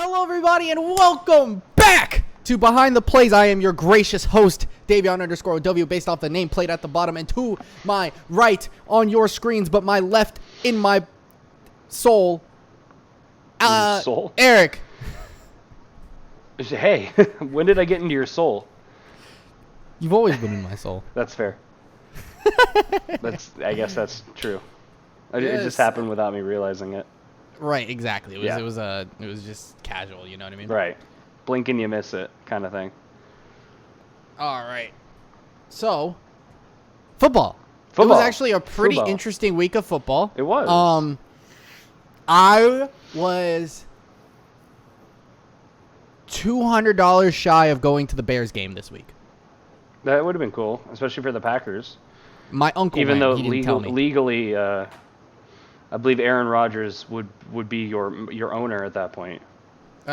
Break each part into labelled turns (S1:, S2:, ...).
S1: Hello, everybody, and welcome back to Behind the Plays. I am your gracious host, Davion_W, based off the nameplate at the bottom, and to my right on your screens, but my left in my soul,
S2: soul?
S1: Eric.
S2: Hey, when did I get into your soul?
S1: You've always been in my soul.
S2: That's fair. I guess that's true. It
S1: Yes.
S2: just happened without me realizing it.
S1: Right, exactly. It
S2: Yeah.
S1: was just casual. You know what I mean?
S2: Right. Blink and you miss it, kind of thing.
S1: All right. So, football. It
S2: Football.
S1: was actually a pretty
S2: Football.
S1: interesting week of football.
S2: It was.
S1: I was $200 shy of going to the Bears game this week.
S2: That would have been cool, especially for the Packers.
S1: My uncle
S2: Even
S1: went.
S2: though
S1: He didn't tell me.
S2: legally, I believe Aaron Rodgers would be your owner at that point.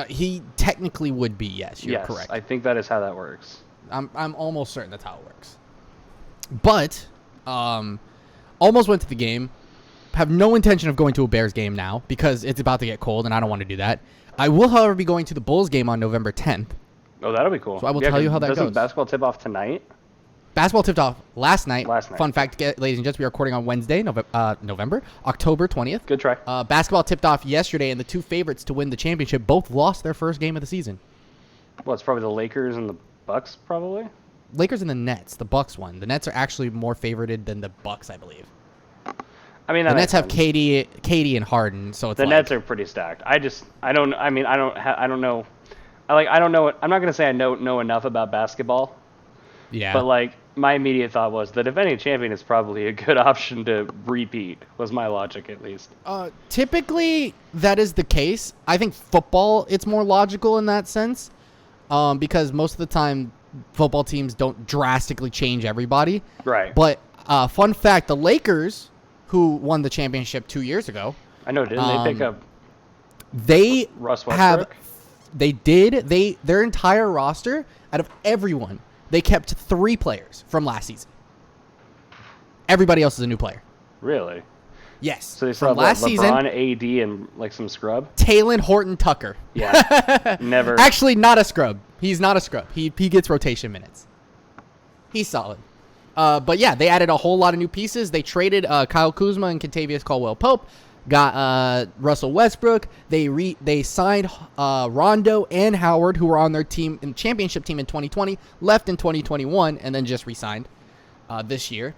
S1: He technically would be, yes. You're
S2: Yes,
S1: correct.
S2: I think that is how that works.
S1: I'm almost certain that's how it works. But, almost went to the game. Have no intention of going to a Bears game now because it's about to get cold and I don't want to do that. I will, however, be going to the Bulls game on November 10th.
S2: Oh, that'll be cool.
S1: So I will tell you how that
S2: doesn't
S1: goes.
S2: basketball tip off tonight?
S1: Basketball tipped off last night.
S2: Last night.
S1: Fun fact, ladies and gents, we are recording on Wednesday, October 20th.
S2: Good try.
S1: Basketball tipped off yesterday, and the two favorites to win the championship both lost their first game of the season.
S2: Well, it's probably the Lakers and the Bucks, probably.
S1: Lakers and the Nets. The Bucks won. The Nets are actually more favorited than the Bucks, I believe.
S2: I mean,
S1: The
S2: that
S1: Nets have
S2: makes sense.
S1: KD and Harden, so it's
S2: The
S1: like,
S2: Nets are pretty stacked. I don't know. I don't know. I'm not gonna say I know enough about basketball,
S1: yeah.
S2: but my immediate thought was the defending champion is probably a good option to repeat. Was my logic at least?
S1: Typically, that is the case. I think football, it's more logical in that sense, because most of the time, football teams don't drastically change everybody.
S2: Right.
S1: But fun fact, the Lakers, who won the championship 2 years ago,
S2: I know. Didn't they pick up
S1: they
S2: Russ Westbrook?
S1: Their entire roster, out of everyone, they kept 3 players from last season. Everybody else is a new player.
S2: Really?
S1: Yes.
S2: So they still
S1: from
S2: have
S1: last
S2: LeBron,
S1: season,
S2: AD, and some scrub.
S1: Talon Horton Tucker.
S2: Yeah. Never.
S1: Actually, not a scrub. He's not a scrub. He gets rotation minutes. He's solid. But yeah, they added a whole lot of new pieces. They traded Kyle Kuzma and Kentavious Caldwell-Pope. Got Russell Westbrook. They signed Rondo and Howard, who were on their team in championship team in 2020, left in 2021, and then just re-signed this year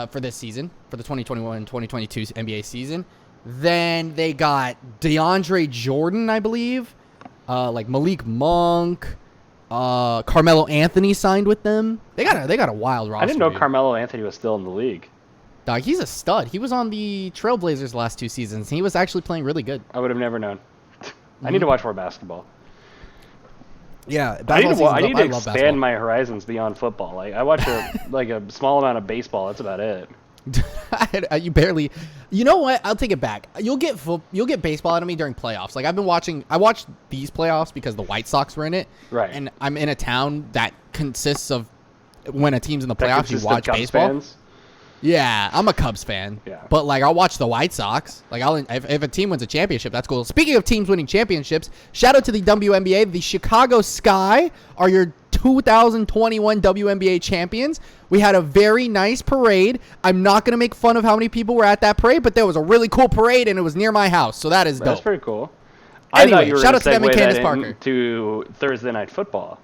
S1: for this season, for the 2021-2022 NBA season. Then they got DeAndre Jordan, I believe, Malik Monk. Carmelo Anthony signed with them. They got a wild roster.
S2: I didn't know
S1: dude.
S2: Carmelo Anthony was still in the league.
S1: Dog, he's a stud. He was on the Trailblazers the last 2 seasons. And he was actually playing really good.
S2: I would have never known. I need to watch more basketball.
S1: Yeah,
S2: I need to expand my horizons beyond football. I watch a small amount of baseball. That's about it.
S1: You barely. You know what? I'll take it back. You'll get baseball out of me during playoffs. I watched these playoffs because the White Sox were in it.
S2: Right.
S1: And I'm in a town that consists of when a team's in the
S2: That
S1: playoffs, you
S2: consists of
S1: watch
S2: Cubs
S1: baseball.
S2: fans.
S1: Yeah, I'm a Cubs fan.
S2: Yeah.
S1: But I'll watch the White Sox. If a team wins a championship, that's cool. Speaking of teams winning championships, shout out to the WNBA. The Chicago Sky are your 2021 WNBA champions. We had a very nice parade. I'm not going to make fun of how many people were at that parade, but there was a really cool parade and it was near my house. So that is dope.
S2: That's pretty cool.
S1: Anyway,
S2: I thought you were
S1: shout out to
S2: going
S1: them and
S2: segue
S1: Candace
S2: that
S1: Parker.
S2: into Thursday Night Football.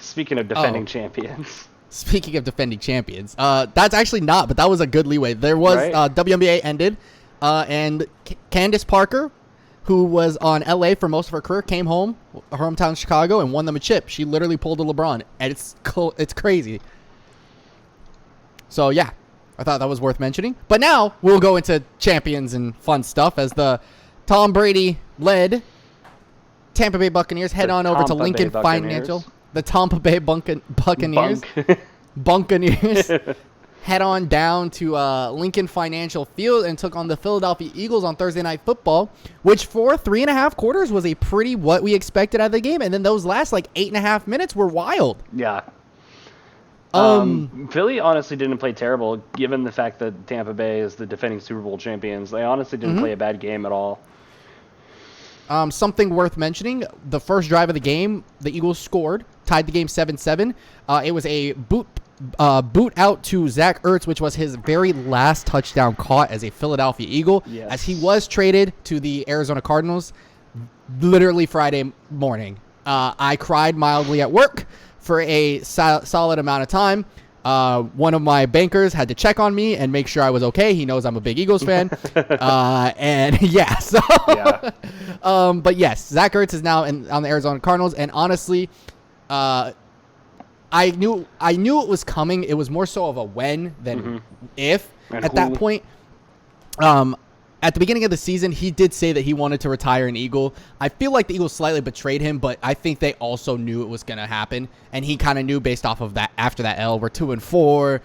S2: Speaking of defending
S1: Oh.
S2: champions.
S1: Speaking of defending champions, that's actually not, but that was a good leeway. There was
S2: Right.
S1: WNBA ended, and Candace Parker, who was on LA for most of her career, came home, her hometown Chicago, and won them a chip. She literally pulled a LeBron, and it's crazy. So yeah, I thought that was worth mentioning. But now we'll go into champions and fun stuff as the Tom Brady led Tampa Bay Buccaneers head on over to
S2: Tampa Bay
S1: Lincoln
S2: Buccaneers.
S1: Financial. The Tampa Bay Buccaneers.
S2: Bunk.
S1: Buccaneers head on down to Lincoln Financial Field and took on the Philadelphia Eagles on Thursday Night Football, which for 3.5 quarters was a pretty what we expected out of the game. And then those last 8.5 minutes were wild.
S2: Yeah. Philly honestly didn't play terrible, given the fact that Tampa Bay is the defending Super Bowl champions. They honestly didn't play a bad game at all.
S1: Something worth mentioning, the first drive of the game, the Eagles scored, tied the game 7-7. It was a boot out to Zach Ertz, which was his very last touchdown caught as a Philadelphia Eagle,
S2: Yes.
S1: as he was traded to the Arizona Cardinals literally Friday morning. I cried mildly at work for a solid amount of time. One of my bankers had to check on me and make sure I was okay. He knows I'm a big Eagles fan. And yeah, so
S2: Yeah.
S1: but yes, Zach Ertz is now on the Arizona Cardinals, and honestly, I knew it was coming. It was more so of a when than if.
S2: And
S1: at that point, at the beginning of the season, he did say that he wanted to retire an Eagle. I feel like the Eagles slightly betrayed him, but I think they also knew it was going to happen, and he kind of knew based off of that. After that L, we're 2-4.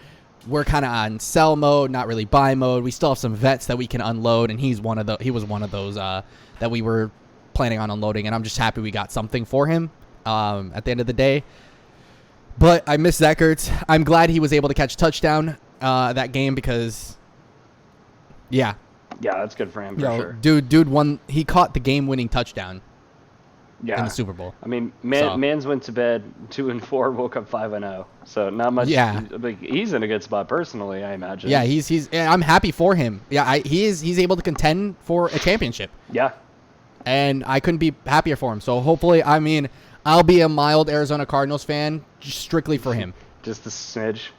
S1: We're kind of on sell mode, not really buy mode. We still have some vets that we can unload, and he was one of those that we were planning on unloading, and I'm just happy we got something for him at the end of the day. But I miss Zach Ertz. I'm glad he was able to catch a touchdown that game because, yeah.
S2: Yeah, that's good for him for sure.
S1: Dude won. He caught the game-winning touchdown in the Super Bowl.
S2: I mean, Mans went to bed 2-4, woke up 5-0. So not much.
S1: Yeah,
S2: he's in a good spot personally, I imagine.
S1: Yeah, he's. I'm happy for him. Yeah, he's able to contend for a championship.
S2: Yeah.
S1: And I couldn't be happier for him. So hopefully, I mean, I'll be a mild Arizona Cardinals fan just strictly for him.
S2: Just a smidge.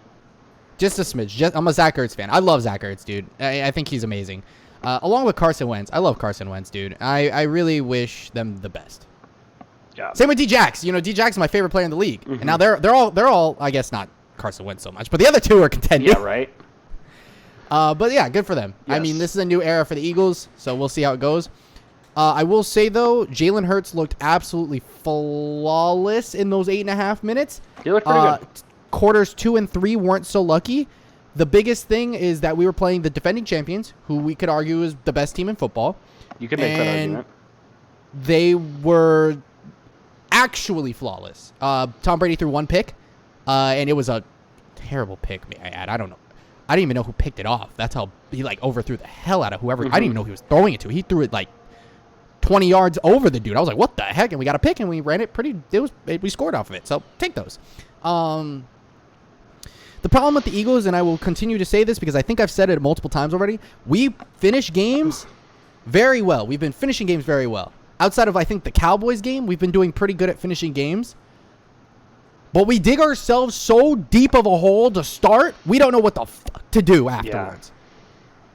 S1: Just a smidge. I'm a Zach Ertz fan. I love Zach Ertz, dude. I think he's amazing. Along with Carson Wentz. I love Carson Wentz, dude. I really wish them the best.
S2: Yeah.
S1: Same with D-Jax. You know, D-Jax is my favorite player in the league. And now they're all I guess not Carson Wentz so much, but the other two are contending.
S2: Yeah, right.
S1: But yeah, good for them.
S2: Yes.
S1: I mean, this is a new era for the Eagles, so we'll see how it goes. I will say though, Jalen Hurts looked absolutely flawless in those 8.5 minutes.
S2: He looked pretty good.
S1: Quarters 2 and 3 weren't so lucky. The biggest thing is that we were playing the defending champions, who we could argue is the best team in football.
S2: You could make that argument.
S1: They were actually flawless. Tom Brady threw one pick, and it was a terrible pick, may I add. I don't know. I didn't even know who picked it off. That's how he overthrew the hell out of whoever. I didn't even know who he was throwing it to. He threw it 20 yards over the dude. I was like, what the heck? And we got a pick, and we ran it we scored off of it. So take those. The problem with the Eagles, and I will continue to say this because I think I've said it multiple times already, we finish games very well. We've been finishing games very well. Outside of, I think, the Cowboys game, we've been doing pretty good at finishing games. But we dig ourselves so deep of a hole to start, we don't know what the fuck to do afterwards.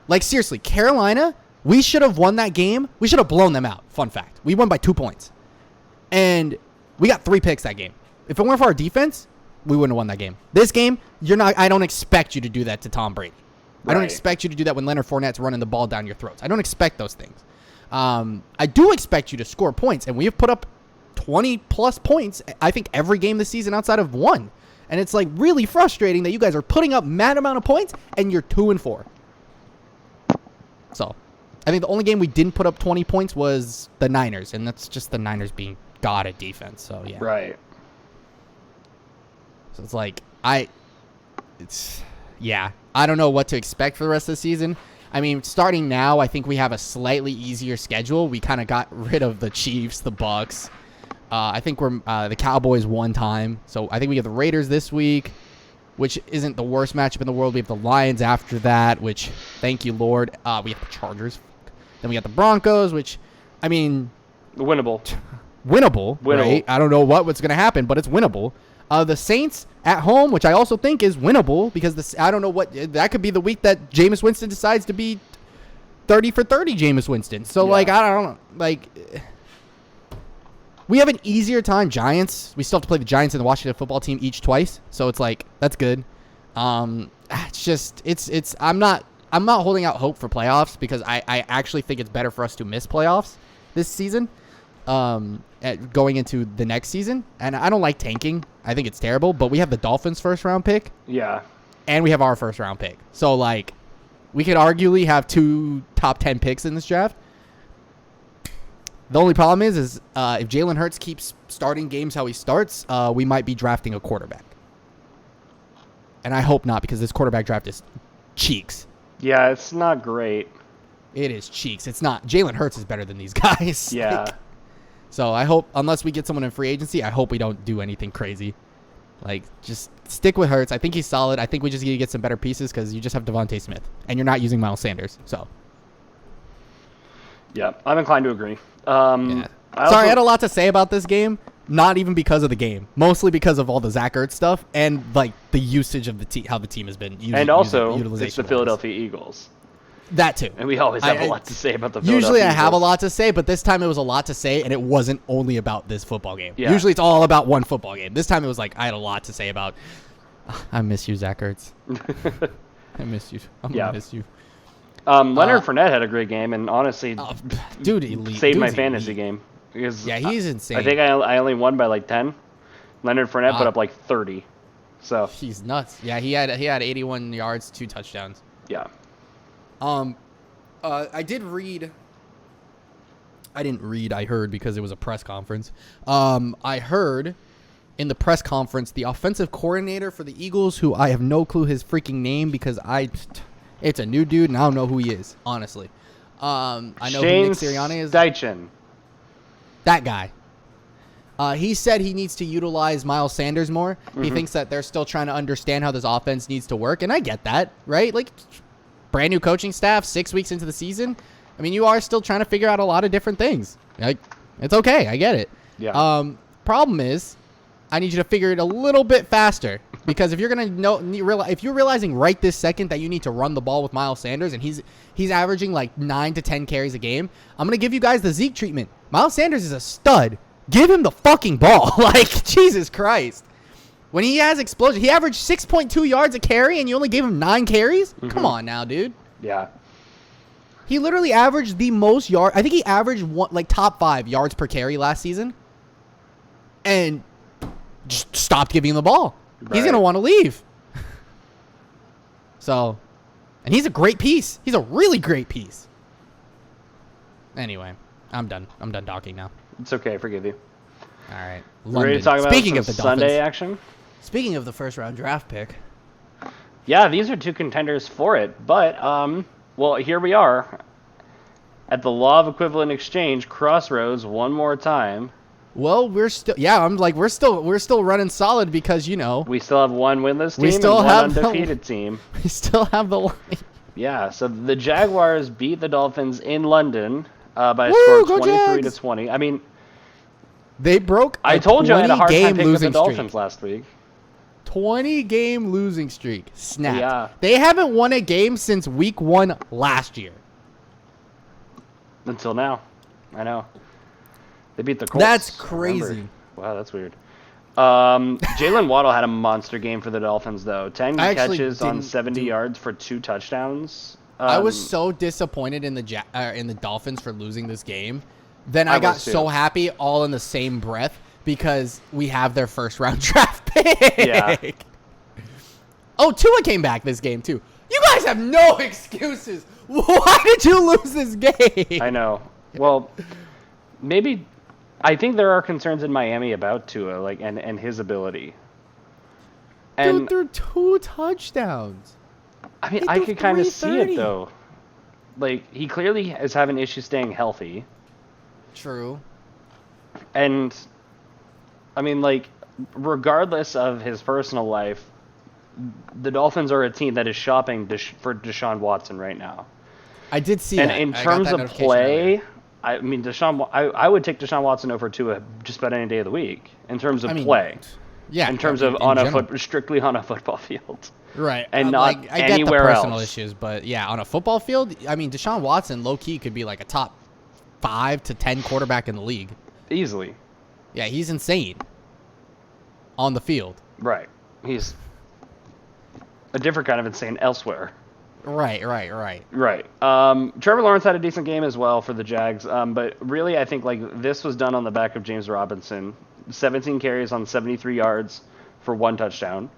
S1: Yeah. Seriously, Carolina, we should have won that game. We should have blown them out. Fun fact. We won by 2 points. And we got 3 picks that game. If it weren't for our defense, we wouldn't have won that game. This game, I don't expect you to do that to Tom Brady. Right. I don't expect you to do that when Leonard Fournette's running the ball down your throats. I don't expect those things. I do expect you to score points, and we have put up 20-plus points, I think, every game this season outside of one. And it's really frustrating that you guys are putting up mad amount of points, and you're 2-4. So, I think the only game we didn't put up 20 points was the Niners, and that's just the Niners being god at defense. So, yeah.
S2: Right.
S1: So I don't know what to expect for the rest of the season. I mean, starting now, I think we have a slightly easier schedule. We kind of got rid of the Chiefs, the Bucks. I think we're the Cowboys one time. So I think we have the Raiders this week, which isn't the worst matchup in the world. We have the Lions after that, which, thank you, Lord. We have the Chargers. Then we got the Broncos, which, I mean...
S2: Winnable.
S1: Winnable, right? I don't know what's going to happen, but it's winnable. The Saints at home, which I also think is winnable because I don't know that could be the week that Jameis Winston decides to be 30 for 30 Jameis Winston. So I don't know, we have an easier time. Giants, we still have to play the Giants and the Washington football team each twice. So it's that's good. I'm not holding out hope for playoffs because I actually think it's better for us to miss playoffs this season. Going into the next season, and I don't like tanking. I think it's terrible, but we have the Dolphins' first-round pick.
S2: Yeah.
S1: And we have our first-round pick. So, we could arguably have 2 top 10 picks in this draft. The only problem is if Jalen Hurts keeps starting games how he starts, we might be drafting a quarterback. And I hope not, because this quarterback draft is cheeks.
S2: Yeah, it's not great.
S1: It is cheeks. It's not. Jalen Hurts is better than these guys.
S2: Yeah.
S1: Like, so I hope, unless we get someone in free agency, I hope we don't do anything crazy. Like, just stick with Hurts. I think he's solid. I think we just need to get some better pieces because you just have Devontae Smith, and you're not using Miles Sanders. So.
S2: Yeah, I'm inclined to agree.
S1: Yeah. Sorry, I had a lot to say about this game. Not even because of the game, mostly because of all the Zach Ertz stuff and like the usage of the team, how the team has been using.
S2: And also,
S1: utilization
S2: it's the Philadelphia Eagles.
S1: That too.
S2: And we always have a lot to say about the Philadelphia
S1: Usually I
S2: Eagles.
S1: have a lot to say, but this time it was a lot to say, and it wasn't only about this football game.
S2: Yeah.
S1: Usually it's all about one football game. This time it was like I had a lot to say about. I miss you, Zach Ertz. I miss you. I'm gonna miss you.
S2: Leonard Fournette had a great game, and honestly,
S1: dude, elite.
S2: saved my
S1: Dude's
S2: fantasy
S1: elite.
S2: game. Because
S1: Yeah, he's insane.
S2: I think I only won by like 10. Leonard Fournette put up like 30. So
S1: he's nuts. Yeah, he had 81 yards, 2 touchdowns.
S2: yeah.
S1: I did read. I didn't read. I heard because it was a press conference. I heard in the press conference the offensive coordinator for the Eagles, who I have no clue his freaking name because it's a new dude and I don't know who he is, honestly. I know who Nick Sirianni is.
S2: Deitchen.
S1: That guy. He said he needs to utilize Miles Sanders more.
S2: Mm-hmm.
S1: He thinks that they're still trying to understand how this offense needs to work, and I get that, right? Like, brand new coaching staff, 6 weeks into the season. I mean, you are still trying to figure out a lot of different things. Like, it's okay. I get it.
S2: Yeah.
S1: Problem is, I need you to figure it a little bit faster because if you're if you're realizing right this second that you need to run the ball with Miles Sanders and he's averaging like 9 to 10 carries a game, I'm gonna give you guys the Zeke treatment. Miles Sanders is a stud. Give him the fucking ball. Like, Jesus Christ. When he has explosion, he averaged 6.2 yards a carry and you only gave him 9 carries? Mm-hmm. Come on now, dude.
S2: Yeah.
S1: He literally averaged the most yard. I think he averaged top 5 yards per carry last season. And just stopped giving him the ball. Right. He's going to want to leave. So, and he's a great piece. He's a really great piece. Anyway, I'm done. I'm done talking now.
S2: It's okay. I forgive you.
S1: All right.
S2: Ready to talk about
S1: Speaking of the
S2: Sunday
S1: Dolphins,
S2: action?
S1: Speaking of the first round draft pick.
S2: Yeah, these are 2 contenders for it. But, well, here we are at the Law of Equivalent Exchange crossroads one more time.
S1: Well, we're still, we're still running solid because, you know.
S2: We still have one winless team
S1: we still
S2: and
S1: have
S2: one undefeated team.
S1: We still have the line.
S2: Yeah, so the Jaguars beat the Dolphins in London by a score of 23-20. I mean,
S1: they broke.
S2: I told you I had a hard time picking the Dolphins
S1: streak.
S2: last week.
S1: 20-game losing streak. Snapped.
S2: Yeah.
S1: They haven't won a game since week 1 last year.
S2: Until now. I know. They beat the Colts.
S1: That's crazy.
S2: Wow, that's weird. Jalen Waddle had a monster game for the Dolphins, though. 10 catches on 70 yards for 2 touchdowns.
S1: I was so disappointed in the Dolphins for losing this game. Then I got so happy all in the same breath because we have their first round draft pick.
S2: Yeah.
S1: Oh, Tua came back this game too. You guys have no excuses. Why did you lose this game?
S2: I know. Well, maybe I think there are concerns in Miami about Tua, like and his ability.
S1: And dude threw 2 touchdowns.
S2: I mean, I could kind of see it though. Like, he clearly is having issues staying healthy.
S1: True.
S2: And I mean, like, regardless of his personal life, the Dolphins are a team that is shopping for Deshaun Watson right now.
S1: I did see
S2: and
S1: that.
S2: And in terms of play, I mean, I would take Deshaun Watson over Tua just about any day of the week in terms of play.
S1: Yeah.
S2: In terms of strictly on a football field.
S1: Right.
S2: And not
S1: I
S2: anywhere
S1: get the personal
S2: else.
S1: issues, but yeah, on a football field, I mean, Deshaun Watson low-key could be like a top 5 to 10 quarterback in the league.
S2: Easily.
S1: Yeah, he's insane on the field.
S2: Right. He's a different kind of insane elsewhere.
S1: Right.
S2: Right. Trevor Lawrence had a decent game as well for the Jags, but really I think like this was done on the back of James Robinson. 17 carries on 73 yards for 1 touchdown.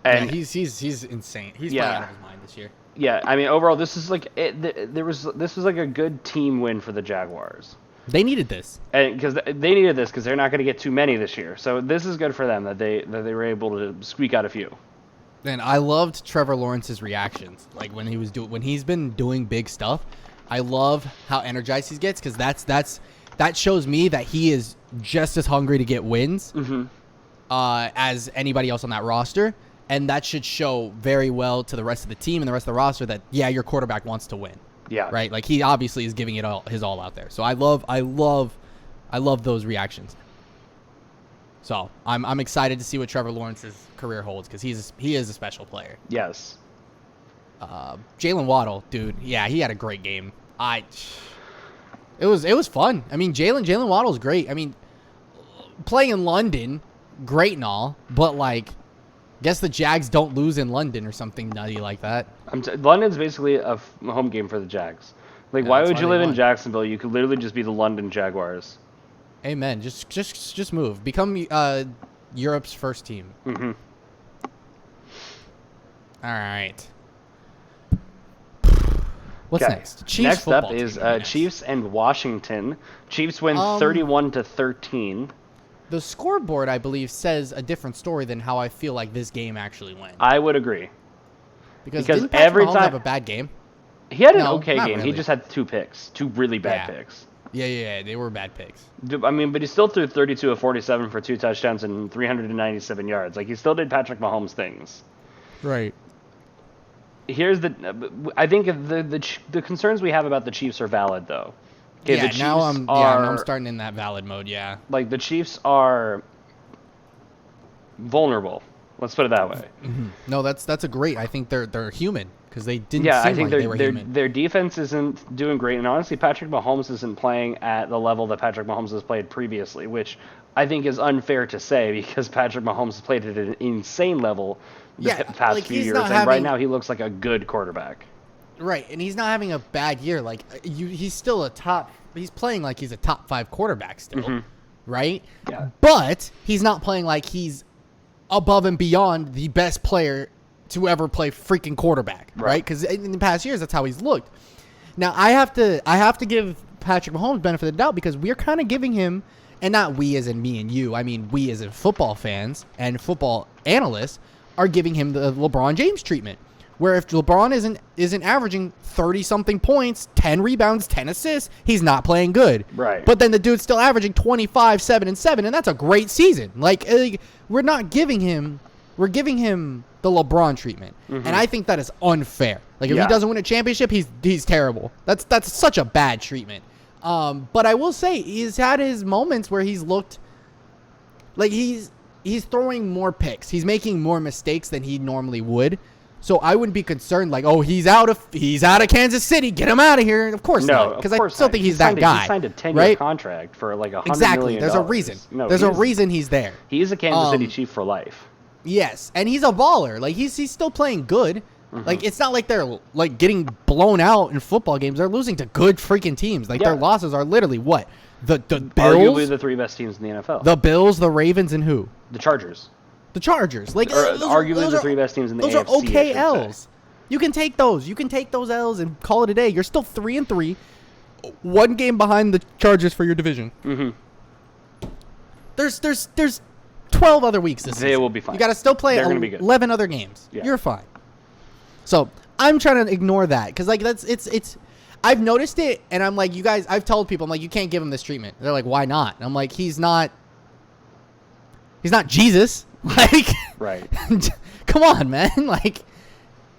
S2: And
S1: yeah, he's insane. He's playing out of his mind this year.
S2: Yeah, I mean overall this is like this was like a good team win for the Jaguars.
S1: They needed this.
S2: And because they needed this because they're not going to get too many this year. So this is good for them that they were able to squeak out a few.
S1: And I loved Trevor Lawrence's reactions, like when he's been doing big stuff. I love how energized he gets because that shows me that he is just as hungry to get wins as anybody else on that roster, and that should show very well to the rest of the team and the rest of the roster that your quarterback wants to win.
S2: Yeah.
S1: Right. Like he obviously is giving it his all out there. So I love those reactions. So I'm excited to see what Trevor Lawrence's career holds because he is a special player.
S2: Yes.
S1: Jalen Waddle, dude, yeah, he had a great game. It was fun. I mean, Jalen Waddle's great. I mean, playing in London, great and all, but like, guess the Jags don't lose in London or something nutty like that.
S2: London's basically a home game for the Jags. Like,
S1: Yeah,
S2: why
S1: that's
S2: would
S1: why
S2: you
S1: they
S2: live in
S1: won.
S2: Jacksonville? You could literally just be the London Jaguars.
S1: Amen. Just move. Become Europe's first team.
S2: Mm-hmm.
S1: All right. What's
S2: Okay.
S1: next? Chiefs
S2: Next up
S1: football
S2: is
S1: team will be next.
S2: Chiefs and Washington. Chiefs win 31-13.
S1: The scoreboard, I believe, says a different story than how I feel like this game actually went.
S2: I would agree.
S1: Because
S2: because
S1: didn't Patrick
S2: every
S1: Mahomes
S2: time-
S1: have a bad game?
S2: He had an
S1: No,
S2: okay
S1: not
S2: game. He
S1: really.
S2: just had 2 picks. 2 really bad
S1: Yeah.
S2: picks.
S1: Yeah, they were bad picks.
S2: I mean, but he still threw 32 of 47 for 2 touchdowns and 397 yards. Like, he still did Patrick Mahomes things.
S1: Right.
S2: Here's I think the concerns we have about the Chiefs are valid, though. Okay,
S1: Yeah,
S2: the Chiefs
S1: now I'm
S2: are,
S1: now I'm starting in that valid mode. Yeah.
S2: like, the Chiefs are vulnerable. Let's put it that way.
S1: No, that's a great. I think they're human because they didn't
S2: Yeah,
S1: seem
S2: I think
S1: like they were human.
S2: their defense isn't doing great, and honestly, Patrick Mahomes isn't playing at the level that Patrick Mahomes has played previously, which I think is unfair to say because Patrick Mahomes has played at an insane level the past
S1: like,
S2: few
S1: he's
S2: years,
S1: not
S2: and right
S1: having-
S2: now he looks like a good quarterback.
S1: Right, and he's not having a bad year. Like he's still a top. He's playing like he's a top 5 quarterback still, right?
S2: Yeah.
S1: But he's not playing like he's above and beyond the best player to ever play freaking quarterback, right? Because in the past years, that's how he's looked. Now I have to give Patrick Mahomes benefit of the doubt because we're kind of giving him, and not we as in me and you. I mean we as in football fans and football analysts are giving him the LeBron James treatment. Where if LeBron isn't averaging 30-something points, 10 rebounds, 10 assists, he's not playing good.
S2: Right.
S1: But then the dude's still averaging 25, 7, and 7, and that's a great season. Like we're giving him the LeBron treatment. And I think that is unfair. Like if he doesn't win a championship, he's terrible. That's such a bad treatment. But I will say he's had his moments where he's looked like he's throwing more picks. He's making more mistakes than he normally would. So I wouldn't be concerned like, oh, he's out of Kansas City, get him out of here. Of course not, because I still think he's that guy.
S2: He signed a 10-year
S1: right?
S2: contract for like $100
S1: Exactly.
S2: million.
S1: There's a reason.
S2: No,
S1: There's a reason he's there.
S2: He's a Kansas City Chief for life.
S1: Yes, and he's a baller. Like he's still playing good. Like it's not like they're like getting blown out in football games. They're losing to good freaking teams. Like their losses are literally what? The Bills,
S2: Arguably the 3 best teams in the NFL.
S1: the Bills, the Ravens, and who?
S2: The Chargers.
S1: The Chargers. Like
S2: Arguably the 3 best teams in the
S1: those
S2: AFC.
S1: are okay
S2: I should say.
S1: L's. You can take those. You can take those L's and call it a day. You're still 3-3, 1 game behind the Chargers for your division. There's 12 other weeks this season.
S2: They will be fine.
S1: You got to still play
S2: They're gonna be good.
S1: 11 other games.
S2: Yeah.
S1: You're fine. So I'm trying to ignore that because like it's. I've noticed it, and I'm like, you guys. I've told people, I'm like, you can't give him this treatment. They're like, why not? And I'm like, he's not Jesus. Like,
S2: Right.
S1: come on, man. Like,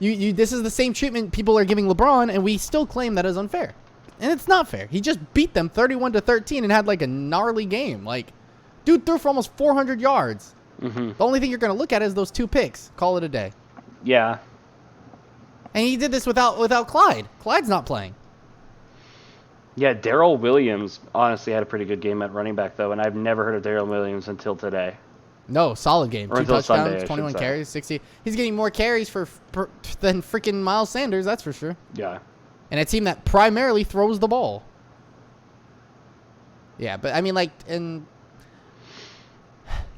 S1: you. This is the same treatment people are giving LeBron, and we still claim that is unfair, and it's not fair. He just beat them 31-13 and had like a gnarly game. Like, dude threw for almost 400 yards. The only thing you're gonna look at is those 2 picks. Call it a day.
S2: Yeah.
S1: And he did this without Clyde. Clyde's not playing.
S2: Yeah, Darrell Williams honestly had a pretty good game at running back, though, and I've never heard of Darrell Williams until today.
S1: No, solid game.
S2: Or
S1: 2
S2: until
S1: touchdowns,
S2: Sunday, I should
S1: 21
S2: say.
S1: carries, 60. He's getting more carries than freaking Miles Sanders, that's for sure.
S2: Yeah.
S1: And a team that primarily throws the ball. Yeah, but I mean, like,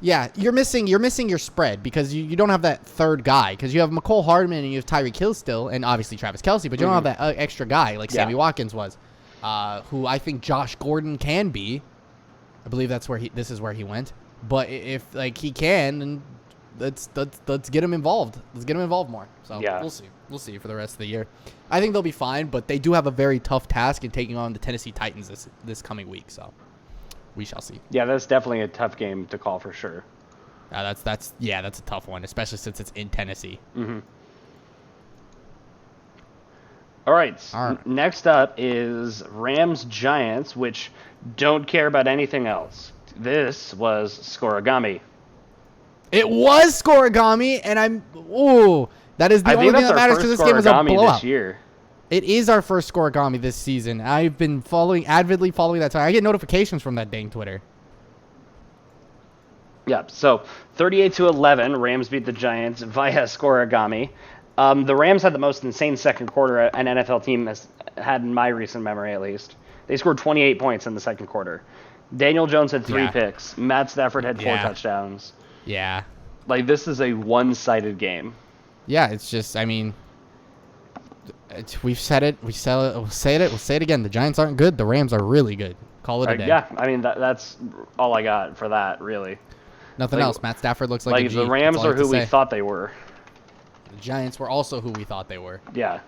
S1: yeah, you're missing your spread because you don't have that third guy because you have McCole Hardman and you have Tyreek Hill still, and obviously Travis Kelce, but you don't have that extra guy like Sammy Watkins was, who I think Josh Gordon can be. I believe this is where he went. But if like he can, then let's get him involved. Let's get him involved more. So
S2: Yeah.
S1: we'll see for the rest of the year. I think they'll be fine, but they do have a very tough task in taking on the Tennessee Titans this coming week. So we shall see.
S2: Yeah, that's definitely a tough game to call for sure.
S1: That's a tough one, especially since it's in Tennessee.
S2: Mm-hmm. All right. Next up is Rams Giants, which don't care about anything else. This was Scorigami.
S1: It was Scorigami, and that is the only thing that matters because this game was a blowout.
S2: This year.
S1: It is our first Scorigami this season. I've been avidly following that. I get notifications from that dang Twitter.
S2: Yeah, so 38-11, Rams beat the Giants via Scorigami. The Rams had the most insane second quarter an NFL team has had in my recent memory, at least. They scored 28 points in the second quarter. Daniel Jones had 3 picks. Matt Stafford had 4 touchdowns.
S1: Yeah.
S2: Like, this is a one-sided game.
S1: Yeah, it's just, I mean, we've said it. We'll say it again. The Giants aren't good. The Rams are really good. Call it a day.
S2: Yeah, I mean, that's all I got for that, really.
S1: Nothing else. Matt Stafford looks like a G.
S2: The Rams are who we thought they were.
S1: The Giants were also who we thought they were.
S2: Yeah.